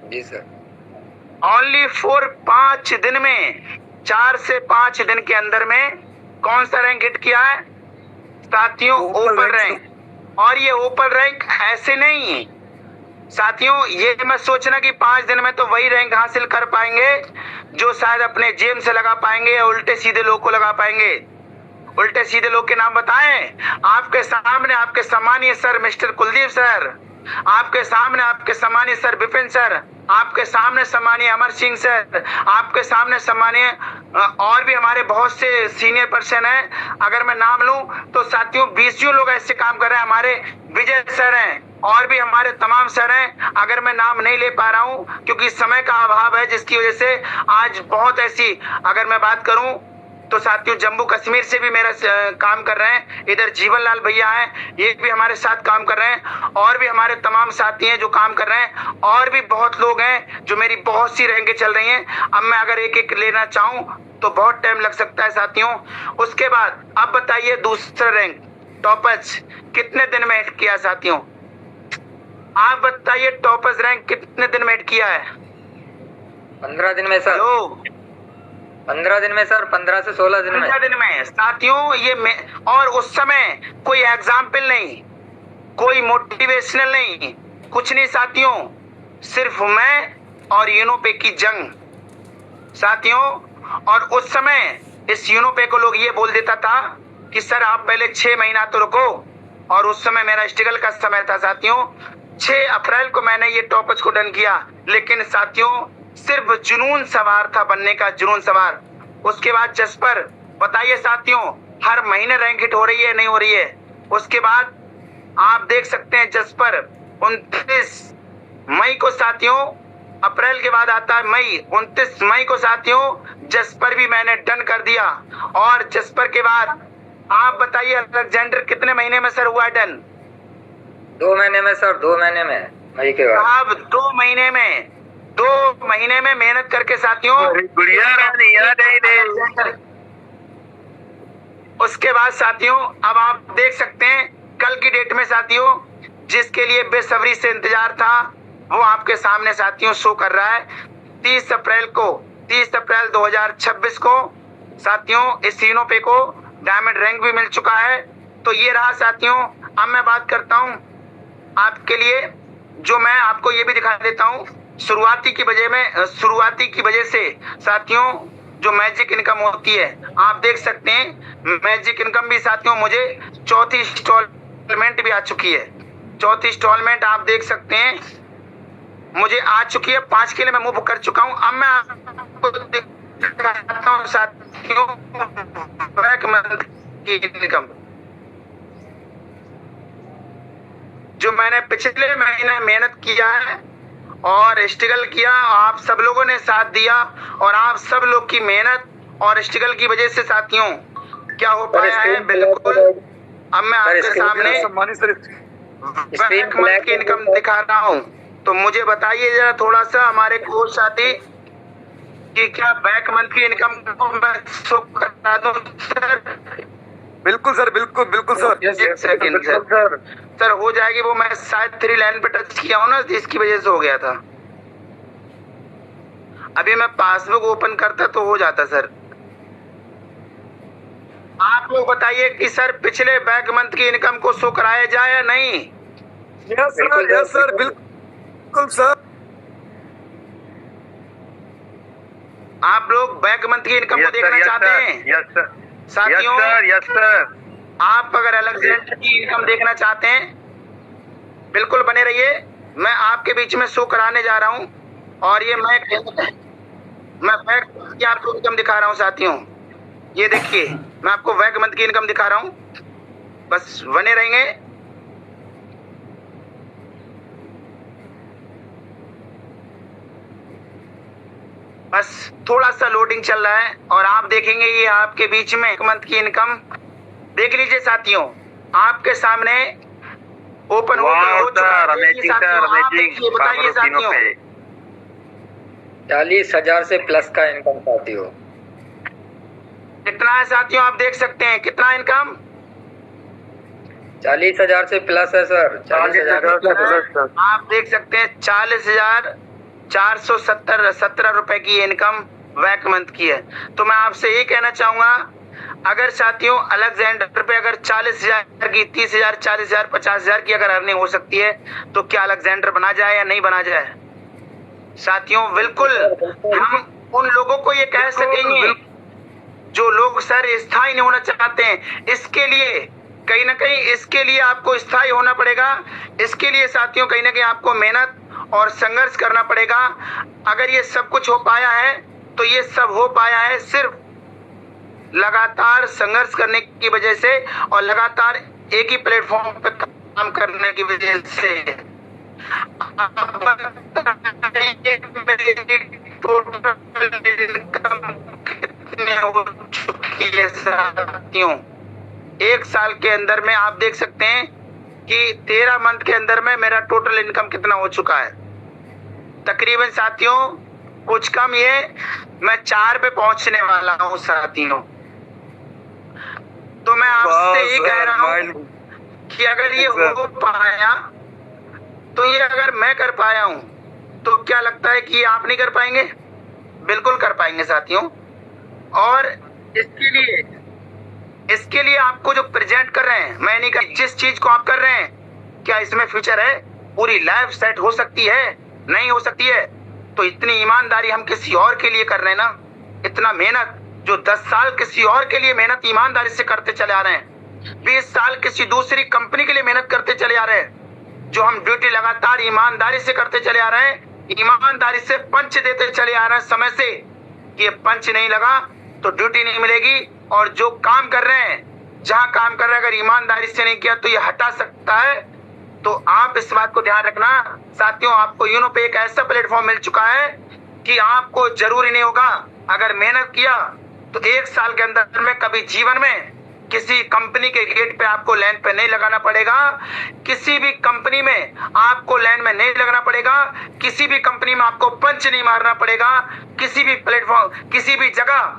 जी सर। ओनली फॉर 5 दिन में, 4 से 5 दिन के अंदर में कौन सा रैंक हिट किया है साथियों? Open rank. और ये ओपन रैंक ऐसे नहीं साथियों, ये मत सोचना कि 5 दिन में तो वही रैंक हासिल कर पाएंगे जो शायद अपने जेब से लगा पाएंगे या उल्टे सीधे लोग को लगा पाएंगे। उल्टे सीधे लोग के नाम बताएं? आपके सामने आपके सम्मानीय सर मिस्टर कुलदीप सर, आपके सामने आपके सम्मानीय सर विपिन सर, आपके सामने सम्मानीय अमर सिंह सर, आपके सामने सम्मानीय और भी हमारे बहुत से सीनियर पर्सन हैं। अगर मैं नाम लूं तो साथियों 20 लोग ऐसे काम कर रहे हैं। हमारे विजय सर हैं और भी हमारे तमाम सर हैं। अगर मैं नाम नहीं ले पा रहा हूं क्योंकि समय का अभाव है, जिसकी वजह से आज बहुत ऐसी, अगर मैं बात करूं तो साथियों जम्मू कश्मीर से भी मेरा काम कर रहे हैं। इधर जीवन लाल भैया हैं, ये भी हमारे साथ काम कर रहे हैं। और भी हमारे तमाम साथी हैं जो काम कर रहे हैं। और भी बहुत लोग हैं जो मेरी बहुत सी रैंकें चल रही हैं। अब मैं अगर एक एक लेना चाहूं तो बहुत टाइम लग सकता है साथियों। उसके बाद अब बताइए दूसरा रैंक टॉपर्स कितने दिन में हिट किया साथियों? आप बताइए टॉपर्स रैंक कितने दिन में हिट किया है? 15 दिन में सर। 15 दिन में सर, 15 से 16 दिन में। 15 दिन में साथियों ये और उस समय कोई एग्जाम्पल नहीं, कोई मोटिवेशनल नहीं, कुछ नहीं साथियों, सिर्फ मैं और यूनोपे की जंग साथियों। और उस समय इस यूनोपे को लोग ये बोल देता था कि सर आप पहले 6 महीना तो रुको। और उस समय मेरा स्ट्रगल का समय था साथियों। 6 अप्रैल को मैंने ये टॉपर्स को डन किया, लेकिन साथियों सिर्फ जुनून सवार था, बनने का जुनून सवार। उसके बाद जसपर बताइए साथियों हर महीने रैंक हिट हो रही है नहीं हो रही है? उसके बाद आप देख सकते हैं जसपर 29 मई को साथियों, अप्रैल के बाद आता है मई, 29 मई को साथियों जसपर भी मैंने डन कर दिया। और जसपर के बाद आप बताइए अलेक्जेंडर कितने महीने में सर हुआ डन? 2 महीने में सर, 2 महीने में, मई के बाद। आप 2 महीने में, 2 महीने में मेहनत करके साथियों गुड़िया रानी याद आई दे। उसके बाद साथियों अब आप देख सकते हैं कल की डेट में साथियों जिसके लिए बेसब्री से इंतजार था वो आपके सामने साथियों शो कर रहा है। 30 अप्रैल 2026 को साथियों इस यूनोपे को डायमंड रैंक भी मिल चुका है। तो ये रहा साथियों। अब मैं बात करता हूं आपके लिए, जो मैं आपको ये भी दिखा देता हूं शुरुआती की वजह से साथियों जो मैजिक इनकम होती है, आप देख सकते हैं मैजिक इनकम भी साथियों मुझे 4थी इंस्टॉलमेंट भी आ चुकी है। 4थी इंस्टॉलमेंट आप देख सकते हैं मुझे आ चुकी है। 5 के लिए मैं मूव कर चुका हूं। अब मैं आपको दिखाता हूं साथियों बैक मंथ की इनकम जो मैंने पिछले महीने मेहनत किया है और स्ट्रगल किया, आप सब लोगों ने साथ दिया और आप सब लोग की मेहनत और स्ट्रगल की वजह से साथियों क्या हो पाया है। बिल्कुल अब मैं आपके सामने बैक मंथ की इनकम दिखा रहा हूँ, तो मुझे बताइए जरा थोड़ा सा हमारे कोच साथी कि क्या बैक मंथ की इनकम को मैं शो करा दूं सर? बिल्कुल सर, बिल्कुल बिल्कुल सर। एक सेकंड सर हो जाएगी वो, मैं शायद 3 लाइन पे टच किया हूँ ना, इसकी वजह से हो गया था। अभी मैं पासबुक ओपन करता तो हो जाता सर। आप लोग बताइए कि सर पिछले बैक मंथ की इनकम को शो कराया जाए या नहीं? यस सर, बिल्कुल सर। आप लोग बैक मंथ की इनकम को देखना चाहते हैं? यस सर, साथियों यस सर। आप अगर अलेक्जेंडर की इनकम देखना चाहते हैं बिल्कुल बने रहिए, मैं आपके बीच में शो कराने जा रहा हूं। और ये मैं बैक की आपको इनकम दिखा रहा हूं साथियों, ये देखिए मैं आपको बैक मंथ की इनकम दिखा रहा हूं, बस बने रहेंगे। बस थोड़ा सा लोडिंग चल रहा है और आप देखेंगे ये आपके बीच में एक मंथ की इनकम देख लीजिए साथियों, आपके सामने ओपन हो चुका है। बताइए साथियों 40,000 से प्लस का इनकम साथियों कितना है साथियों? आप देख सकते हैं कितना इनकम 40,000 से प्लस है सर। 40,000 आप देख सकते हैं 40,417 रुपए की इनकम बैक मंथ की है। तो मैं आपसे ये कहना चाहूंगा, अगर साथियों अलेक्जेंडर पे अगर 40,000 की, 30,000, 40,000, 50,000 की अगर अर्निंग हो सकती है तो क्या अलेक्जेंडर बना जाए या नहीं बना जाए? साथियों बिल्कुल हम उन लोगों को ये कह सकेंगे जो लोग सर स्थायी नहीं होना चाहते हैं। इसके लिए कहीं ना कहीं इसके लिए आपको स्थायी होना पड़ेगा। इसके लिए साथियों कहीं ना कहीं आपको मेहनत और संघर्ष करना पड़ेगा। अगर ये सब कुछ हो पाया है तो ये सब हो पाया है सिर्फ लगातार संघर्ष करने की वजह से और लगातार एक ही प्लेटफॉर्म पर काम करने की वजह से। कितने हो चुकी है साथियों? 1 साल के अंदर में आप देख सकते हैं कि 13 मंथ के अंदर में मेरा टोटल इनकम कितना हो चुका है। तकरीबन साथियों कुछ कम ये मैं 4 पे पहुंचने वाला हूं साथियों। तो मैं आपसे ये कह रहा हूं कि अगर ये हो पाया तो ये अगर मैं कर पाया हूं तो क्या लगता है कि आप नहीं कर पाएंगे? बिल्कुल कर पाएंगे साथियों। और इसके लिए आपको जो प्रेजेंट कर रहे हैं, मैं नहीं कर, जिस चीज को आप कर रहे हैं क्या इसमें फ्यूचर है? पूरी लाइफ सेट हो सकती है? नहीं हो सकती है। तो इतनी ईमानदारी हम किसी और के लिए कर रहे हैं ना, इतना मेहनत जो 10 साल किसी और के लिए मेहनत ईमानदारी से करते चले आ रहे हैं, 20 साल किसी दूसरी कंपनी के लिए मेहनत करते चले आ रहे हैं, जो हम ड्यूटी लगातार ईमानदारी से करते चले आ रहे हैं, ईमानदारी से पंच देते चले आ रहे हैं समय से कि ये पंच नहीं लगा तो ड्यूटी नहीं मिलेगी। और जो काम कर रहे हैं, जहां काम कर रहे हैं, अगर ईमानदारी से नहीं किया तो ये हटा सकता है। तो आप इस बात को ध्यान रखना साथियों। आपको यूनो पे एक ऐसा प्लेटफॉर्म मिल चुका है कि आपको जरूरी नहीं होगा, अगर मेहनत किया तो 1 साल के अंदर में कभी जीवन में किसी कंपनी के गेट पे आपको लाइन पे नहीं लगाना पड़ेगा, किसी भी कंपनी में आपको लाइन में नहीं लगना पड़ेगा, किसी भी कंपनी में आपको पंच नहीं मारना पड़ेगा, किसी भी प्लेटफॉर्म, किसी भी जगह,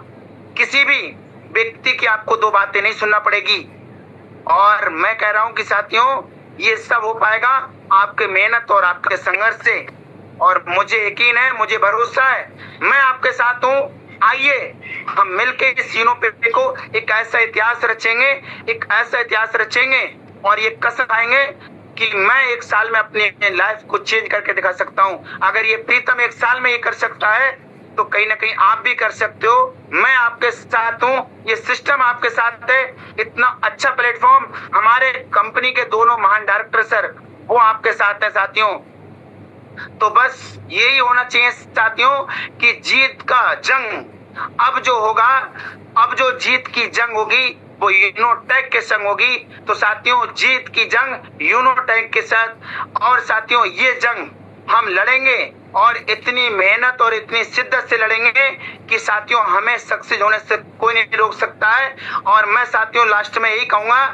किसी भी व्यक्ति की आपको 2 बातें नहीं सुनना पड़ेगी। और मैं कह रहा हूं कि साथियों ये सब हो पाएगा आपके मेहनत और आपके संघर्ष से। और मुझे यकीन है, मुझे भरोसा है, मैं आपके साथ हूं। आइए हम मिलके इस यूनो पे को एक ऐसा इतिहास रचेंगे, एक ऐसा इतिहास रचेंगे और ये कसम खाएंगे कि मैं 1 साल में अपनी लाइफ को चेंज करके दिखा सकता हूं। अगर ये प्रीतम 1 साल में ये कर सकता है तो कहीं ना कहीं आप भी कर सकते हो। मैं आपके साथ हूं, ये सिस्टम आपके साथ है। इतना अच्छा प्लेटफॉर्म हमारे कंपनी के दोनों महान डायरेक्टर सर वो आपके साथ है साथियों। तो बस यही होना चाहिए साथियों कि जीत का जंग अब जो होगा, अब जो जीत की जंग होगी वो यूनोटेक के संग होगी। तो साथियों जीत की जंग यूनोटेक के साथ। और साथियों ये जंग हम लड़ेंगे और इतनी मेहनत और इतनी शिद्दत से लड़ेंगे कि साथियों हमें सक्सेस होने से कोई नहीं रोक सकता है। और मैं साथियों लास्ट में यही कहूंगा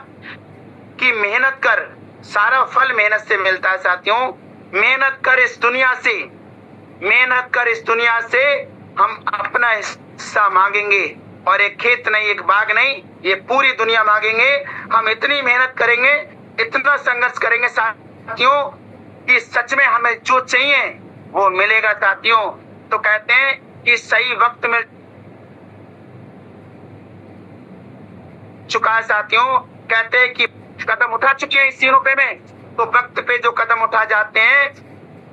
कि मेहनत कर, सारा फल मेहनत से मिलता है साथियों। मेहनत कर इस दुनिया से, मेहनत कर इस दुनिया से, हम अपना हिस्सा मांगेंगे। और एक खेत नहीं, एक बाग नहीं, ये पूरी दुनिया मांगेंगे। हम इतनी मेहनत करेंगे, इतना संघर्ष करेंगे साथियों कि सच में हमें जो चाहिए वो मिलेगा साथियों। तो कहते हैं कि सही वक्त मिल चुका है साथियों। कहते हैं कि कदम उठा चुके हैं इस सीनों पे में, तो वक्त पे जो कदम उठा जाते हैं,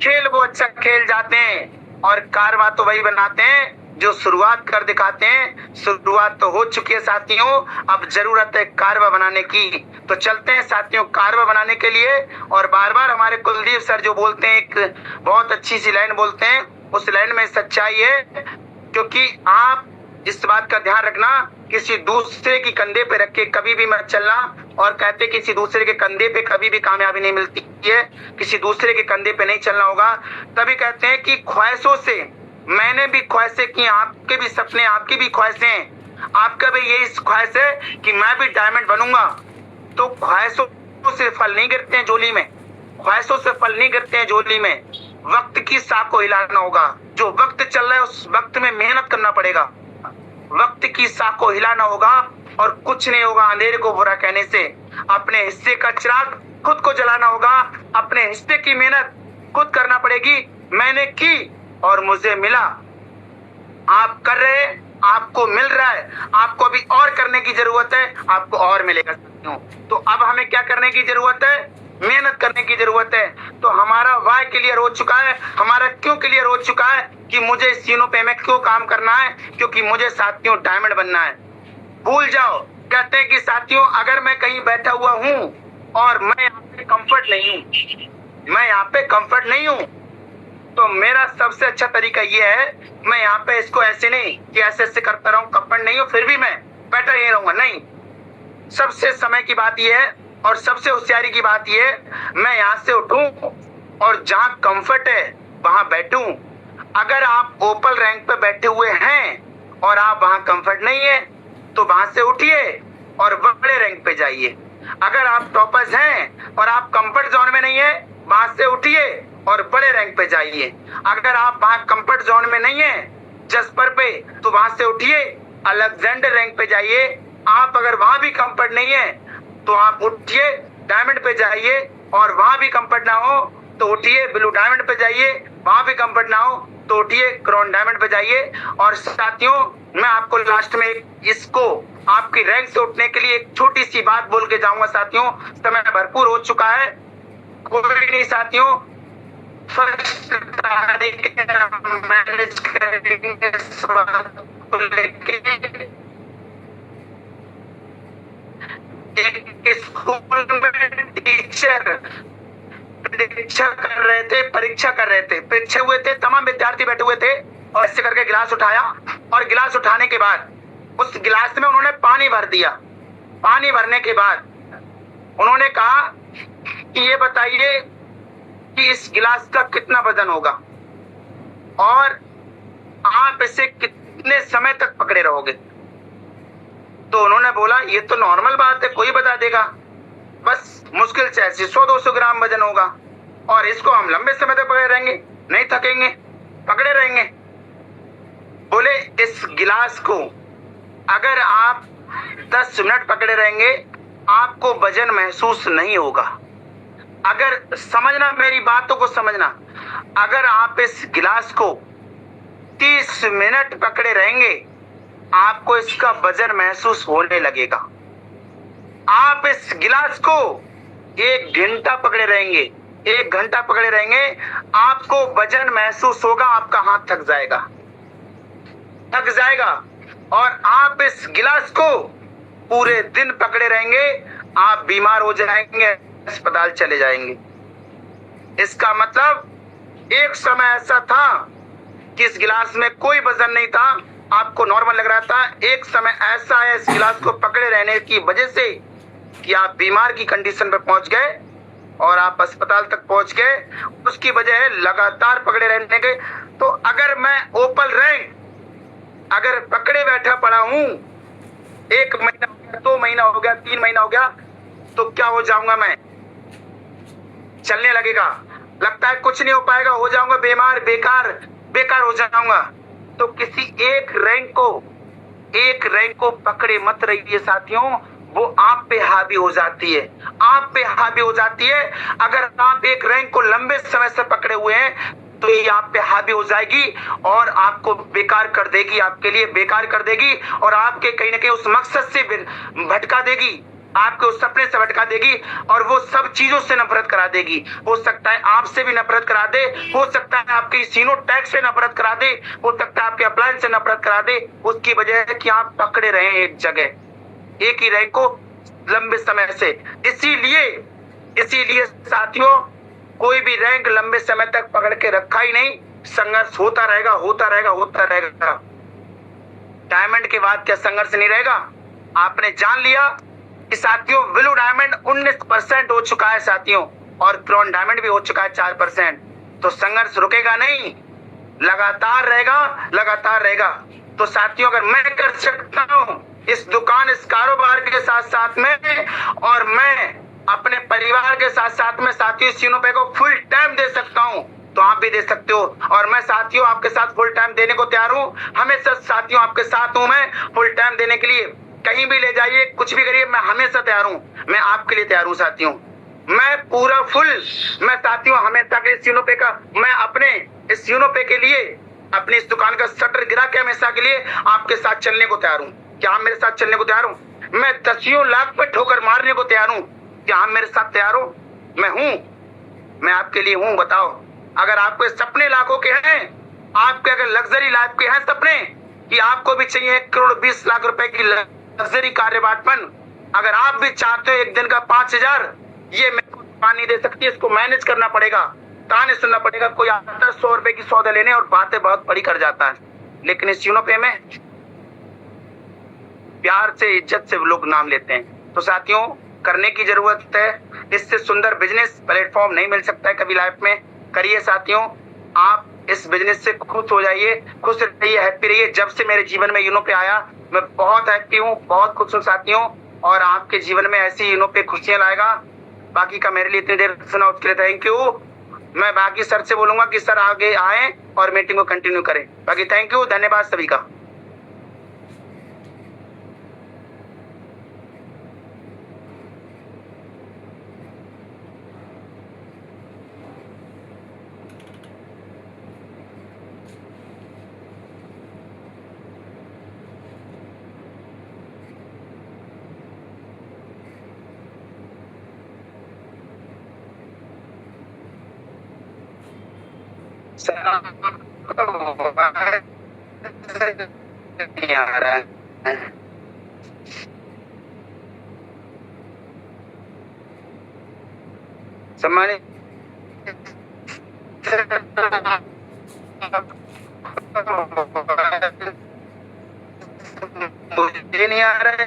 खेल वो अच्छा खेल जाते हैं और कारवा तो वही बनाते हैं जो शुरुआत कर दिखाते हैं। शुरुआत तो हो चुकी है साथियों, अब जरूरत है कारवा बनाने की। तो चलते हैं साथियों कारवा बनाने के लिए। और बार बार हमारे कुलदीप सर जो बोलते हैं, एक बहुत अच्छी सी लाइन बोलते हैं, उस लाइन में सच्चाई है। क्योंकि आप इस बात का ध्यान रखना, किसी दूसरे की कंधे पे रख के कभी भी मत चलना। और कहते किसी दूसरे के कंधे पे कभी भी कामयाबी नहीं मिलती है, किसी दूसरे के कंधे पे नहीं चलना होगा। तभी कहते हैं कि ख्वाहिशों से, मैंने भी ख्वाहिशें की, आपके भी सपने, आपकी भी ख्वाहिशें हैं, आपका भी यही ख्वाहिश है कि मैं भी डायमंड बनूंगा। तो ख्वाहिशों से फल नहीं गिरते हैं झोली में, ख्वाहिशों से फल नहीं गिरते हैं झोली में। वक्त की साख को हिलाना होगा। जो वक्त चल रहा है उस वक्त में मेहनत करना पड़ेगा, वक्त की साख को हिलाना होगा और कुछ नहीं होगा अंधेरे को बुरा कहने से। अपने हिस्से का चिराग खुद को जलाना होगा, अपने हिस्से की मेहनत खुद करना पड़ेगी। मैंने की और मुझे मिला, आप कर रहे हैं, आपको मिल रहा है, आपको अभी और करने की जरूरत है, आपको और मिलेगा साथियों। तो अब हमें क्या करने की जरूरत है? मेहनत करने की जरूरत है। तो हमारा वाई क्लियर हो चुका है, हमारा क्यों क्लियर हो चुका है कि मुझे इस सीनों पे में क्यों काम करना है, क्योंकि मुझे साथियों डायमंड बनना है। भूल जाओ, कहते हैं कि साथियों अगर मैं कहीं बैठा हुआ हूँ और मैं यहाँ पे कंफर्ट नहीं हूँ, मैं यहाँ पे कंफर्ट नहीं हूँ, तो मेरा सबसे अच्छा तरीका ये है, मैं यहाँ पे इसको ऐसे नहीं कि ऐसे करता रहूं, कंफर्ट नहीं हूँ फिर भी मैं बैठा ही रहूंगा, नहीं। सबसे समय की बात ये है और सबसे होशियारी की बात ये है, मैं यहाँ से उठूं और जहाँ कंफर्ट है वहां बैठूं। अगर आप ओपल रैंक पे बैठे हुए हैं और आप वहां कंफर्ट नहीं है तो वहां से उठिए और बड़े रैंक पे जाइए। अगर आप टॉपर्स हैं और आप कंफर्ट जोन में नहीं है, वहां से उठिए और बड़े रैंक पे जाइए। अगर आप वहां कंफर्ट जोन में नहीं है जसपर पे, तो वहां से उठिए अलेक्जेंडर रैंक पे जाइए। आप अगर वहां भी कंफर्ट नहीं है तो आप उठिए डायमंड पे जाइए, और वहां भी कंफर्ट ना हो तो उठिए ब्लू डायमंड पे जाइए, वहां भी कंफर्ट ना हो तो उठिए क्राउन डायमंड पे जाइए। और साथियों मैं आपको लास्ट में इसको आपकी रैंक से उठने के लिए एक छोटी सी बात बोल के जाऊंगा साथियों। समय भरपूर हो चुका है, कोई नहीं साथियों, फर्स्ट तारीख मैनेज करेंगे इस बात को लेके। एक स्कूल में टीचर परीक्षा कर रहे थे, परीक्षा हुए थे, तमाम विद्यार्थी बैठे हुए थे और ऐसे करके गिलास उठाया और गिलास उठाने के बाद उस गिलास में उन्होंने पानी भर दिया। पानी भरने के बाद उन्होंने कहा कि ये बताइए कि इस गिलास का कितना वजन होगा और आप इसे कितने समय तक पकड़े रहोगे। तो उन्होंने बोला ये तो नॉर्मल बात है, कोई बता देगा, बस मुश्किल से ऐसे 100-200 ग्राम वजन होगा और इसको हम लंबे समय तक पकड़े रहेंगे, नहीं थकेंगे, पकड़े रहेंगे। बोले इस गिलास को अगर आप 10 मिनट पकड़े रहेंगे आपको वजन महसूस नहीं होगा। अगर समझना, मेरी बातों को समझना, अगर आप इस गिलास को 30 मिनट पकड़े रहेंगे आपको इसका वजन महसूस होने लगेगा। आप इस गिलास को 1 घंटा पकड़े रहेंगे, 1 घंटा पकड़े रहेंगे, आपको वजन महसूस होगा, आपका हाथ थक जाएगा। और आप इस गिलास को पूरे दिन पकड़े रहेंगे, आप बीमार हो जाएंगे, अस्पताल चले जाएंगे। इसका मतलब एक समय ऐसा था कि इस गिलास में कोई वजन नहीं था, आपको नॉर्मल लग रहा था। एक समय ऐसा है इस गिलास को पकड़े रहने की वजह से कि आप बीमार की कंडीशन पे पहुंच गए और आप अस्पताल तक पहुंच गए, उसकी वजह है लगातार पकड़े रहने के। तो अगर मैं ओपल रैंक अगर पकड़े बैठा पड़ा हूं, 1 महीना हो गया, 2 महीना हो गया, 3 महीना हो गया, तो क्या हो जाऊंगा मैं? चलने लगेगा, लगता है कुछ नहीं हो पाएगा, हो जाऊंगा बीमार, बेकार हो जाऊंगा। तो किसी एक रैंक को पकड़े मत रहिए साथियों, वो आप पे हावी हो जाती है, आप पे हावी हो जाती है। अगर आप एक रैंक को लंबे समय से पकड़े हुए हैं तो ये आप पे हावी हो जाएगी और आपको बेकार कर देगी, आपके लिए बेकार कर देगी और आपके कहीं ना कहीं उस मकसद से भटका देगी, आपके उस सपने से भटका देगी और वो सब चीजों से नफरत करा देगी। हो सकता है आपसे भी नफरत करा दे, हो सकता है आपके सीनोटैक्स से नफरत करा दे, हो सकता है आपके अप्लायंस से नफरत करा दे। उसकी वजह है कि आप पकड़े रहे एक जगह, एक ही रैंक को लंबे समय से। इसीलिए साथियों, कोई भी रैंक लंबे समय तक पकड़ के रखा ही नहीं, संघर्ष होता रहेगा। डायमंड के बाद क्या संघर्ष नहीं रहेगा? आपने जान लिया कि साथियों ब्लू डायमंड 19% हो चुका है साथियों, और ब्रॉन्ज डायमंड भी हो चुका है 4%। तो संघर्ष रुकेगा नहीं, लगातार रहेगा। तो साथियों, अगर मैं कर सकता हूं इस दुकान, इस कारोबार के साथ साथ में, और मैं अपने परिवार के साथ साथ में साथियों सीनोपे को फुल टाइम दे सकता हूं, तो आप भी दे सकते हो। और मैं साथियों आपके साथ फुल टाइम देने को तैयार हूं, हमेशा साथियों आपके साथ हूं मैं फुल टाइम देने के लिए। कहीं भी ले जाइए, कुछ भी करिए, मैं हमेशा तैयार हूं, मैं आपके लिए तैयार हूं साथियों। मैं पूरा फुल, मैं साथियों हमेशा के सीनोपे का, मैं अपने इस सीनोपे के लिए, अपनी इस दुकान का शटर गिरा के हमेशा के लिए आपके साथ चलने को तैयार हूं। क्या आप मेरे साथ चलने को तैयार हो? मैं 10 लाख पे ठोकर मारने को तैयार हूं। क्या आप मेरे साथ तैयार हो? मैं हूं, मैं आपके लिए हूं। बताओ, अगर आपके सपने लाखों के हैं, आपके अगर लग्जरी लाइफ के हैं सपने कि आपको भी चाहिए 1 करोड़ 20 लाख रुपए की लग्जरी कार्यवाटपन, अगर आप भी चाहते हो एक दिन का 5,000, ये मेरे को दुकान नहीं दे सकती, इसको मैनेज करना पड़ेगा, ताने सुनना पड़ेगा। कोई आता है 100 रुपए की सौदा लेने और बातें बहुत बड़ी कर जाता है, लेकिन इस सीनोपे में प्यार से, इज्जत से लोग नाम लेते हैं। तो साथियों, करने की जरूरत है, इससे सुंदर बिजनेस प्लेटफॉर्म नहीं मिल सकता है कभी लाइफ में। करिए साथियों, आप इस बिजनेस से खुश हो जाइए, खुश रहिए, हैप्पी रहिए। जब से मेरे जीवन में यूनो पे आया, मैं बहुत हैप्पी हूँ, बहुत खुश हूँ साथियों, और आपके जीवन में ऐसी यूनो पे खुशियां लाएगा। बाकी का मेरे लिए इतनी देर सुना उसके लिए थैंक यू। मैं बाकी सर से बोलूंगा कि सर आगे आए और मीटिंग को कंटिन्यू करें। बाकी थैंक यू, धन्यवाद सभी का। नहीं आ रहा है। सम्मानित मुझे नहीं आ रहा है,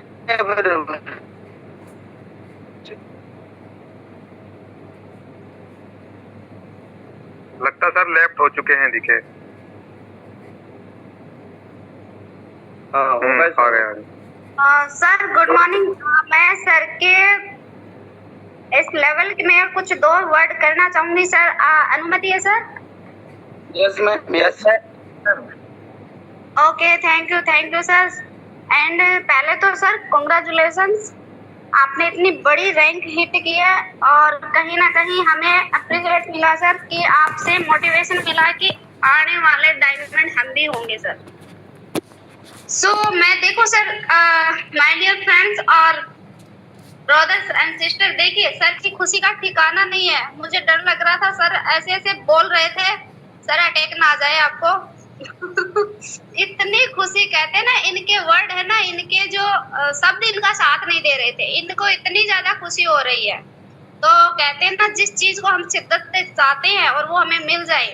लगता सर लेफ्ट हो चुके हैं, दिखे। आ रहे। Sir good morning. मैं सर के इस लेवल में कुछ 2 वर्ड करना चाहूंगी सर, अनुमति है sir? Yes ma'am, yes sir. Okay, thank you sir. And पहले तो सर कॉन्ग्रेचुलेशंस, आपने इतनी बड़ी रैंक हिट की है और कहीं ना कहीं हमें अप्रिशिएट मिला सर कि आपसे मोटिवेशन मिला कि आने वाले डायमंड हम भी होंगे सर। सो मैं देखो सर, माय डियर फ्रेंड्स और ब्रदर्स एंड सिस्टर, देखिए सर की खुशी का ठिकाना नहीं है। मुझे डर लग रहा था सर, ऐसे ऐसे बोल रहे थे सर अटैक ना आ जाए आपको। इतनी खुशी, कहते हैं ना, इनके वर्ड है ना, इनके जो शब्द इनका साथ नहीं दे रहे थे, इनको इतनी ज्यादा खुशी हो रही है। तो कहते हैं ना, जिस चीज को हम शिद्दत से चाहते हैं और वो हमें मिल जाए,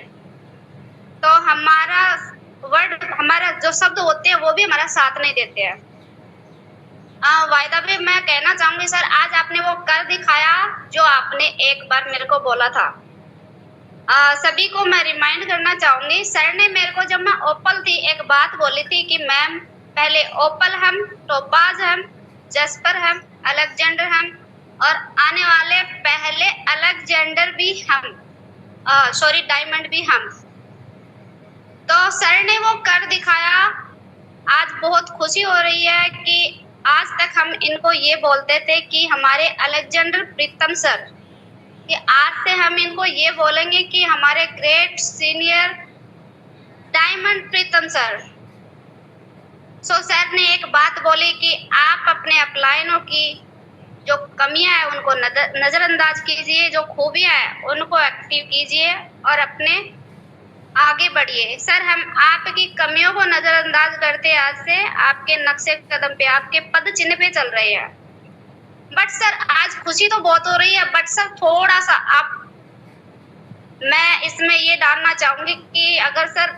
तो हमारा वर्ड, हमारा जो शब्द होते हैं वो भी हमारा साथ नहीं देते हैं। वायदा भी मैं कहना चाहूंगी सर, आज आपने वो कर दिखाया जो आपने एक बार मेरे को बोला था। सभी को मैं रिमाइंड करना चाहूंगी, सर ने मेरे को जब मैं ओपल थी एक बात बोली थी कि मैम पहले ओपल हम, टोपाज हम, जस्पर हम, अलेक्जेंडर हम और आने वाले पहले अलेक्जेंडर भी हम, सॉरी डायमंड भी हम। तो सर ने वो कर दिखाया। आज बहुत खुशी हो रही है कि आज तक हम इनको ये बोलते थे कि हमारे अलेक्जेंडर प्रीतम सर, कि आज से हम इनको ये बोलेंगे कि हमारे ग्रेट सीनियर डायमंड प्रीतम सर। सो सर ने एक बात बोली कि आप अपने अपलाइनों की जो कमियां है उनको नजरअंदाज कीजिए, जो खूबियां है उनको एक्टिव कीजिए और अपने आगे बढ़िए। सर हम आपकी कमियों को नजरअंदाज करते आज से आपके नक्शे कदम पे, आपके पद चिन्ह पे चल रहे हैं। बट सर आज खुशी तो बहुत हो रही है, बट सर थोड़ा सा मैं इसमें ये डालना चाहूंगी कि अगर सर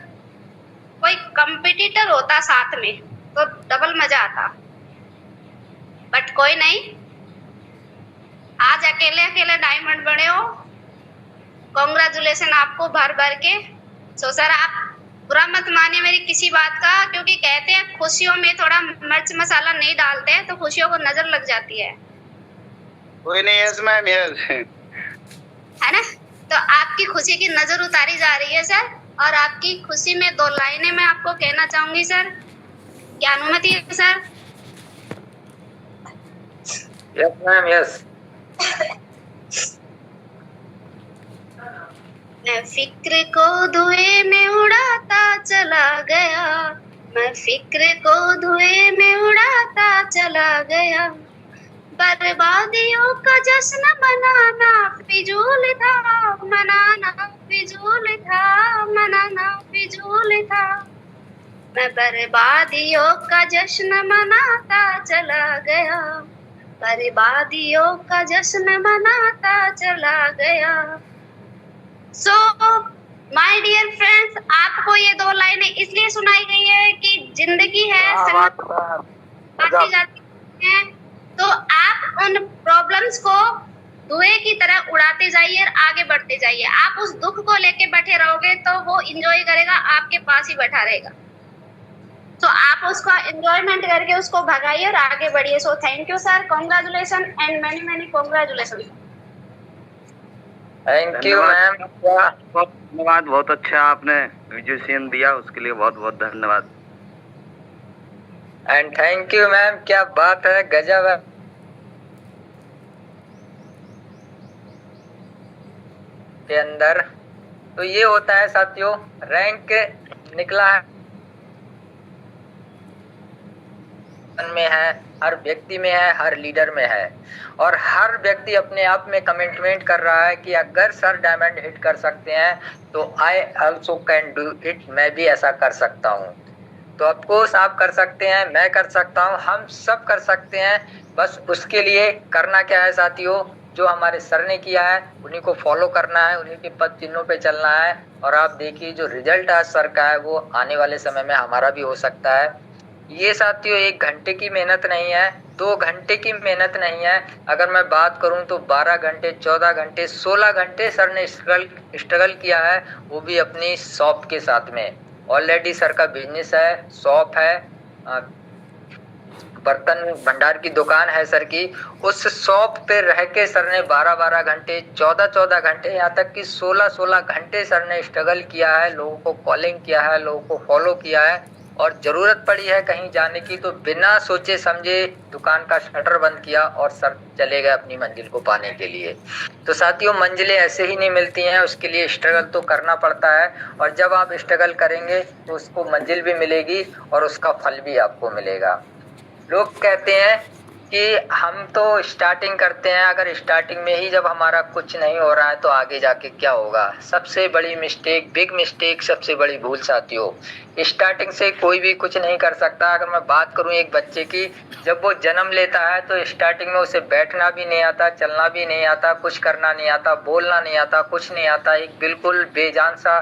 कोई कंपटीटर होता साथ में तो डबल मजा आता। बट कोई नहीं, आज अकेले अकेले डायमंड बने हो, कॉन्ग्रेचुलेशन आपको भर भर के। सो सर आप बुरा मत मानिए मेरी किसी बात का, क्योंकि कहते हैं खुशियों में थोड़ा मिर्च मसाला नहीं डालते हैं तो खुशियों को नजर लग जाती है। कोई नहीं, यस मैम, यस है ना। तो आपकी खुशी की नजर उतारी जा रही है सर, और आपकी खुशी में 2 लाइनें मैं आपको कहना चाहूंगी सर, क्या अनुमति है सर? Yes ma'am, yes. मैं फिक्र को धुएं में उड़ाता चला गया, मैं फिक्र को धुएं में उड़ाता चला गया, बर्बादियों का जश्न मनाना फिजूल था, मनाना फिजूल था, मनाना फिजूल था। मैं बर्बादियों का जश्न मनाता चला गया, बर्बादियों का जश्न मनाता चला गया। सो माय डियर फ्रेंड्स, आपको ये 2 लाइनें इसलिए सुनाई गई है कि जिंदगी है, आती जाती है, तो आप उन प्रॉब्लम्स को धुएं की तरह उड़ाते जाइए और आगे बढ़ते जाइए। आप उस दुख को लेके बैठे रहोगे तो वो एंजॉय करेगा, आपके पास ही बैठा रहेगा। तो आप उसका एंजॉयमेंट करके उसको भगाइए और आगे बढ़िए। So thank you sir, congratulation and many many congratulation. Thank you ma'am. धन्यवाद, बहुत अच्छा आपने विजुअल दिया, उसके लिए बहुत बहुत धन्यवाद। एंड थैंक यू मैम, क्या बात है, गजब है। के अंदर तो ये होता है साथियों, रैंक निकला है में है, हर व्यक्ति में है, हर लीडर में है, और हर व्यक्ति अपने आप में कमिटमेंट कर रहा है कि अगर सर डायमंड हिट कर सकते हैं तो I also can do it, मैं भी ऐसा कर सकता हूँ। तो ऑफकोर्स आप कर सकते हैं, मैं कर सकता हूँ, हम सब कर सकते हैं। बस उसके लिए करना क्या है साथियों, जो हमारे सर ने किया है उन्हीं को फॉलो करना है, उन्हीं के पद चिन्हों पे चलना है। और आप देखिए जो रिजल्ट आज सर का है वो आने वाले समय में हमारा भी हो सकता है। ये साथियों 1 घंटे की मेहनत नहीं है, 2 घंटे की मेहनत नहीं है। अगर मैं बात करूं तो 12 घंटे, 14 घंटे, 16 घंटे सर ने स्ट्रगल किया है, वो भी अपनी शॉप के साथ में। ऑलरेडी सर का बिजनेस है, शॉप है, बर्तन भंडार की दुकान है सर की। उस शॉप पे रह के सर ने 12-12 घंटे, 14-14 घंटे, यहाँ तक कि 16-16 घंटे सर ने स्ट्रगल किया है, लोगों को कॉलिंग किया है, लोगों को फॉलो किया है। और ज़रूरत पड़ी है कहीं जाने की तो बिना सोचे समझे दुकान का शटर बंद किया और सर चले गए अपनी मंजिल को पाने के लिए। तो साथियों मंजिलें ऐसे ही नहीं मिलती हैं, उसके लिए स्ट्रगल तो करना पड़ता है। और जब आप स्ट्रगल करेंगे तो उसको मंजिल भी मिलेगी और उसका फल भी आपको मिलेगा। लोग कहते हैं कि हम तो स्टार्टिंग करते हैं, अगर स्टार्टिंग में ही जब हमारा कुछ नहीं हो रहा है तो आगे जाके क्या होगा। सबसे बड़ी मिस्टेक, बिग मिस्टेक, सबसे बड़ी भूल साथियों, स्टार्टिंग से कोई भी कुछ नहीं कर सकता। अगर मैं बात करूं एक बच्चे की, जब वो जन्म लेता है तो स्टार्टिंग में उसे बैठना भी नहीं आता, चलना भी नहीं आता, कुछ करना नहीं आता, बोलना नहीं आता, कुछ नहीं आता, एक बिल्कुल बेजान सा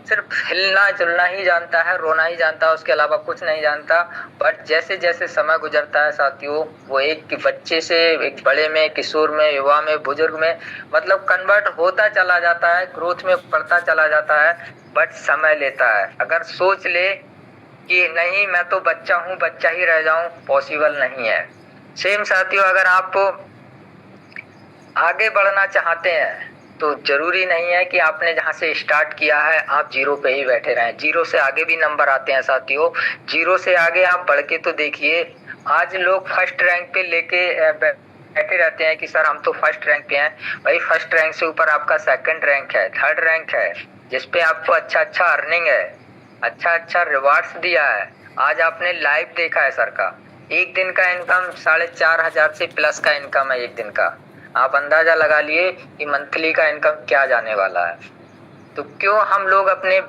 सिर्फ हिलना जुलना ही जानता है, रोना ही जानता है, उसके अलावा कुछ नहीं जानता। बट जैसे जैसे समय गुजरता है साथियों, वो एक बच्चे से एक बड़े में, किशोर में, युवा में, बुजुर्ग में मतलब कन्वर्ट होता चला जाता है, ग्रोथ में बढ़ता चला जाता है। बट समय लेता है। अगर सोच ले कि नहीं मैं तो बच्चा हूँ, बच्चा ही रह जाऊं, पॉसिबल नहीं है। सेम साथियों, अगर आप आगे बढ़ना चाहते हैं तो जरूरी नहीं है कि आपने जहां से स्टार्ट किया है आप जीरो पे ही बैठे रहें। जीरो से आगे भी नंबर आते हैं साथियों। जीरो से आगे आप बढ़ के तो देखिए। आज लोग फर्स्ट रैंक पे लेके बैठे रहते हैं कि सर हम तो फर्स्ट रैंक पे हैं। भाई फर्स्ट रैंक से ऊपर आपका सेकंड रैंक है, थर्ड रैंक है, जिसपे आपको अच्छा अर्निंग है, अच्छा रिवार्ड्स दिया है। आज आपने लाइव देखा है सर का, एक दिन का इनकम 4,500 से प्लस का इनकम है एक दिन का। आप अंदाजा लगा लिए कि मंथली का इनकम क्या जाने वाला है। तो क्यों हम लोग अपने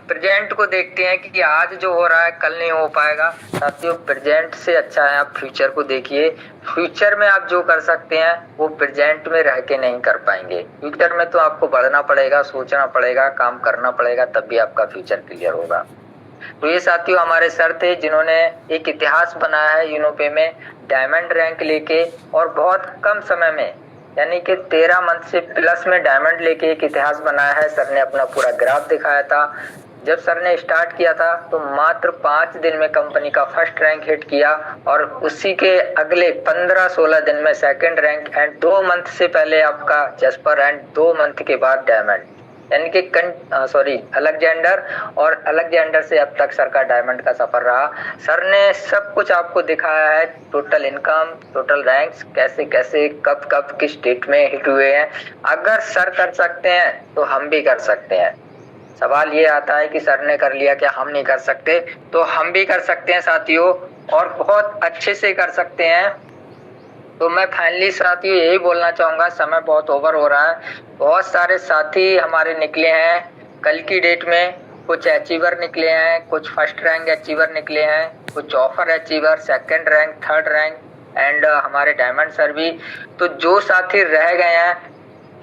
प्रेजेंट को देखते हैं कि आज जो हो रहा है कल नहीं हो पाएगा। साथियों प्रेजेंट से अच्छा है आप फ्यूचर को देखिए। फ्यूचर में आप जो कर सकते हैं वो प्रेजेंट में रह के नहीं कर पाएंगे। फ्यूचर में तो आपको बढ़ना पड़ेगा, सोचना पड़ेगा, काम करना पड़ेगा, तब भी आपका फ्यूचर क्लियर होगा। तो ये साथियों हमारे सर थे जिन्होंने एक इतिहास बनाया है यूनोपे में, डायमंड रैंक लेके, और बहुत कम समय में यानी कि 13 मंथ से प्लस में डायमंड लेके एक इतिहास बनाया है। सर ने अपना पूरा ग्राफ दिखाया था। जब सर ने स्टार्ट किया था तो मात्र 5 दिन में कंपनी का फर्स्ट रैंक हिट किया, और उसी के अगले 15-16 दिन में सेकंड रैंक, एंड 2 मंथ से पहले आपका जस्पर, एंड 2 मंथ के बाद डायमंड, यानी कि अलेक्जेंडर, और अलेक्जेंडर से अब तक सर का डायमंड का सफर रहा। सर ने सब कुछ आपको दिखाया है, टोटल इनकम, टोटल रैंक्स, कैसे कैसे कब किस डेट में हिट हुए हैं। अगर सर कर सकते हैं तो हम भी कर सकते हैं। सवाल ये आता है कि सर ने कर लिया क्या हम नहीं कर सकते? तो हम भी कर सकते हैं साथियों, और बहुत अच्छे से कर सकते हैं। तो मैं फाइनली साथियों यही बोलना चाहूंगा, समय बहुत ओवर हो रहा है। बहुत सारे साथी हमारे निकले हैं कल की डेट में, कुछ अचीवर निकले हैं, कुछ फर्स्ट रैंक अचीवर निकले हैं, कुछ offer achiever, second rank, third rank, and हमारे डायमंड सर भी। तो जो साथी रह गए हैं,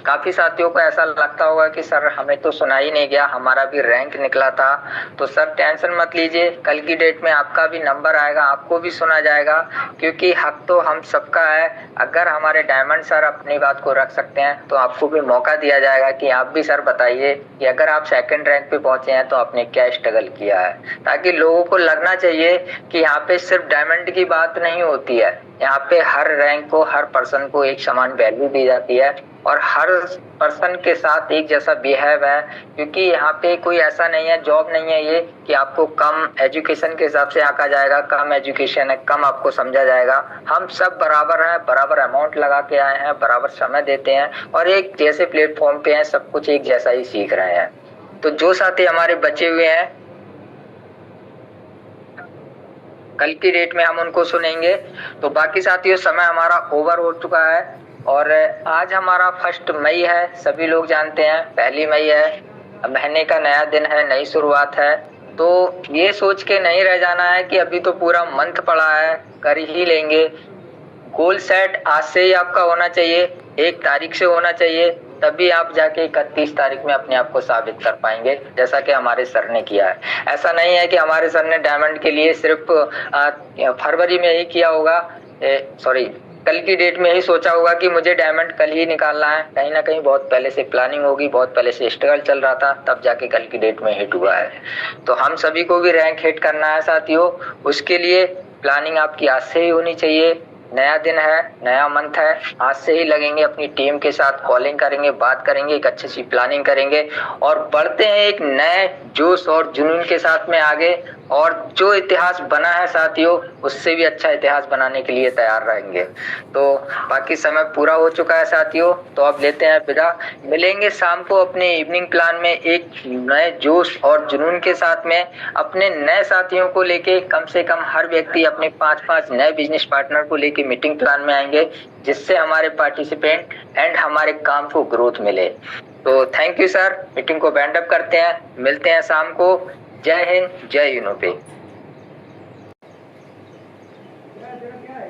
काफी साथियों को ऐसा लगता होगा कि सर हमें तो सुना ही नहीं गया, हमारा भी रैंक निकला था। तो सर टेंशन मत लीजिए, कल की डेट में आपका भी नंबर आएगा, आपको भी सुना जाएगा, क्योंकि हक तो हम सबका है। अगर हमारे डायमंड सर अपनी बात को रख सकते हैं तो आपको भी मौका दिया जाएगा कि आप भी सर बताइए कि अगर आप सेकंड रैंक पे पहुंचे हैं तो आपने क्या स्ट्रगल किया है, ताकि लोगों को लगना चाहिए कि यहाँ पे सिर्फ डायमंड की बात नहीं होती है। यहाँ पे हर रैंक को, हर पर्सन को एक समान वैल्यू दी जाती है, और हर पर्सन के साथ एक जैसा बिहेव है। क्योंकि यहाँ पे कोई ऐसा नहीं है, जॉब नहीं है ये कि आपको कम एजुकेशन के हिसाब से आंका जाएगा, कम एजुकेशन है, कम आपको समझा जाएगा। हम सब बराबर हैं, बराबर अमाउंट लगा के आए हैं, बराबर समय देते हैं, और एक जैसे प्लेटफॉर्म पे हैं, सब कुछ एक जैसा ही सीख रहे हैं। तो जो साथी हमारे बचे हुए हैं कल की डेट में हम उनको सुनेंगे। तो बाकी साथियों समय हमारा ओवर हो चुका है, और आज हमारा 1 मई है, सभी लोग जानते हैं 1 मई है, महीने का नया दिन है, नई शुरुआत है। तो ये सोच के नहीं रह जाना है कि अभी तो पूरा मंथ पड़ा है, कर ही लेंगे। गोल सेट आज से ही आपका होना चाहिए, 1 तारीख से होना चाहिए, तभी आप जाके 31 तारीख में अपने आप को साबित कर पाएंगे, जैसा कि हमारे सर ने किया है। ऐसा नहीं है कि हमारे सर ने डायमंड के लिए सिर्फ फरवरी में ही किया होगा, कल की डेट में ही सोचा होगा कि मुझे डायमंड कल ही निकालना है। कहीं ना कहीं बहुत पहले से प्लानिंग होगी, बहुत पहले से स्ट्रगल चल रहा था, तब जाके कल की डेट में हिट हुआ है। तो हम सभी को भी रैंक हिट करना है साथियों, उसके लिए प्लानिंग आपकी आज से ही होनी चाहिए। नया दिन है, नया मंथ है, आज से ही लगेंगे, अपनी टीम के साथ कॉलिंग करेंगे, बात करेंगे, एक अच्छी सी प्लानिंग करेंगे, और बढ़ते हैं एक नए जोश और जुनून के साथ में आगे। और जो इतिहास बना है साथियों, उससे भी अच्छा इतिहास बनाने के लिए तैयार रहेंगे। तो बाकी समय पूरा हो चुका है साथियों, तो अब लेते हैं विदा। मिलेंगे शाम को अपने इवनिंग प्लान में एक नए जोश और जुनून के साथ में, अपने नए साथियों को लेके। कम से कम हर व्यक्ति अपने 5-5 नए बिजनेस पार्टनर को लेके मीटिंग प्लान में आएंगे, जिससे हमारे पार्टिसिपेंट एंड हमारे काम को ग्रोथ मिले। तो थैंक यू सर, मीटिंग को बैंड अप करते हैं, मिलते हैं शाम को। जय हिंद, जय यूनोपे। क्या है?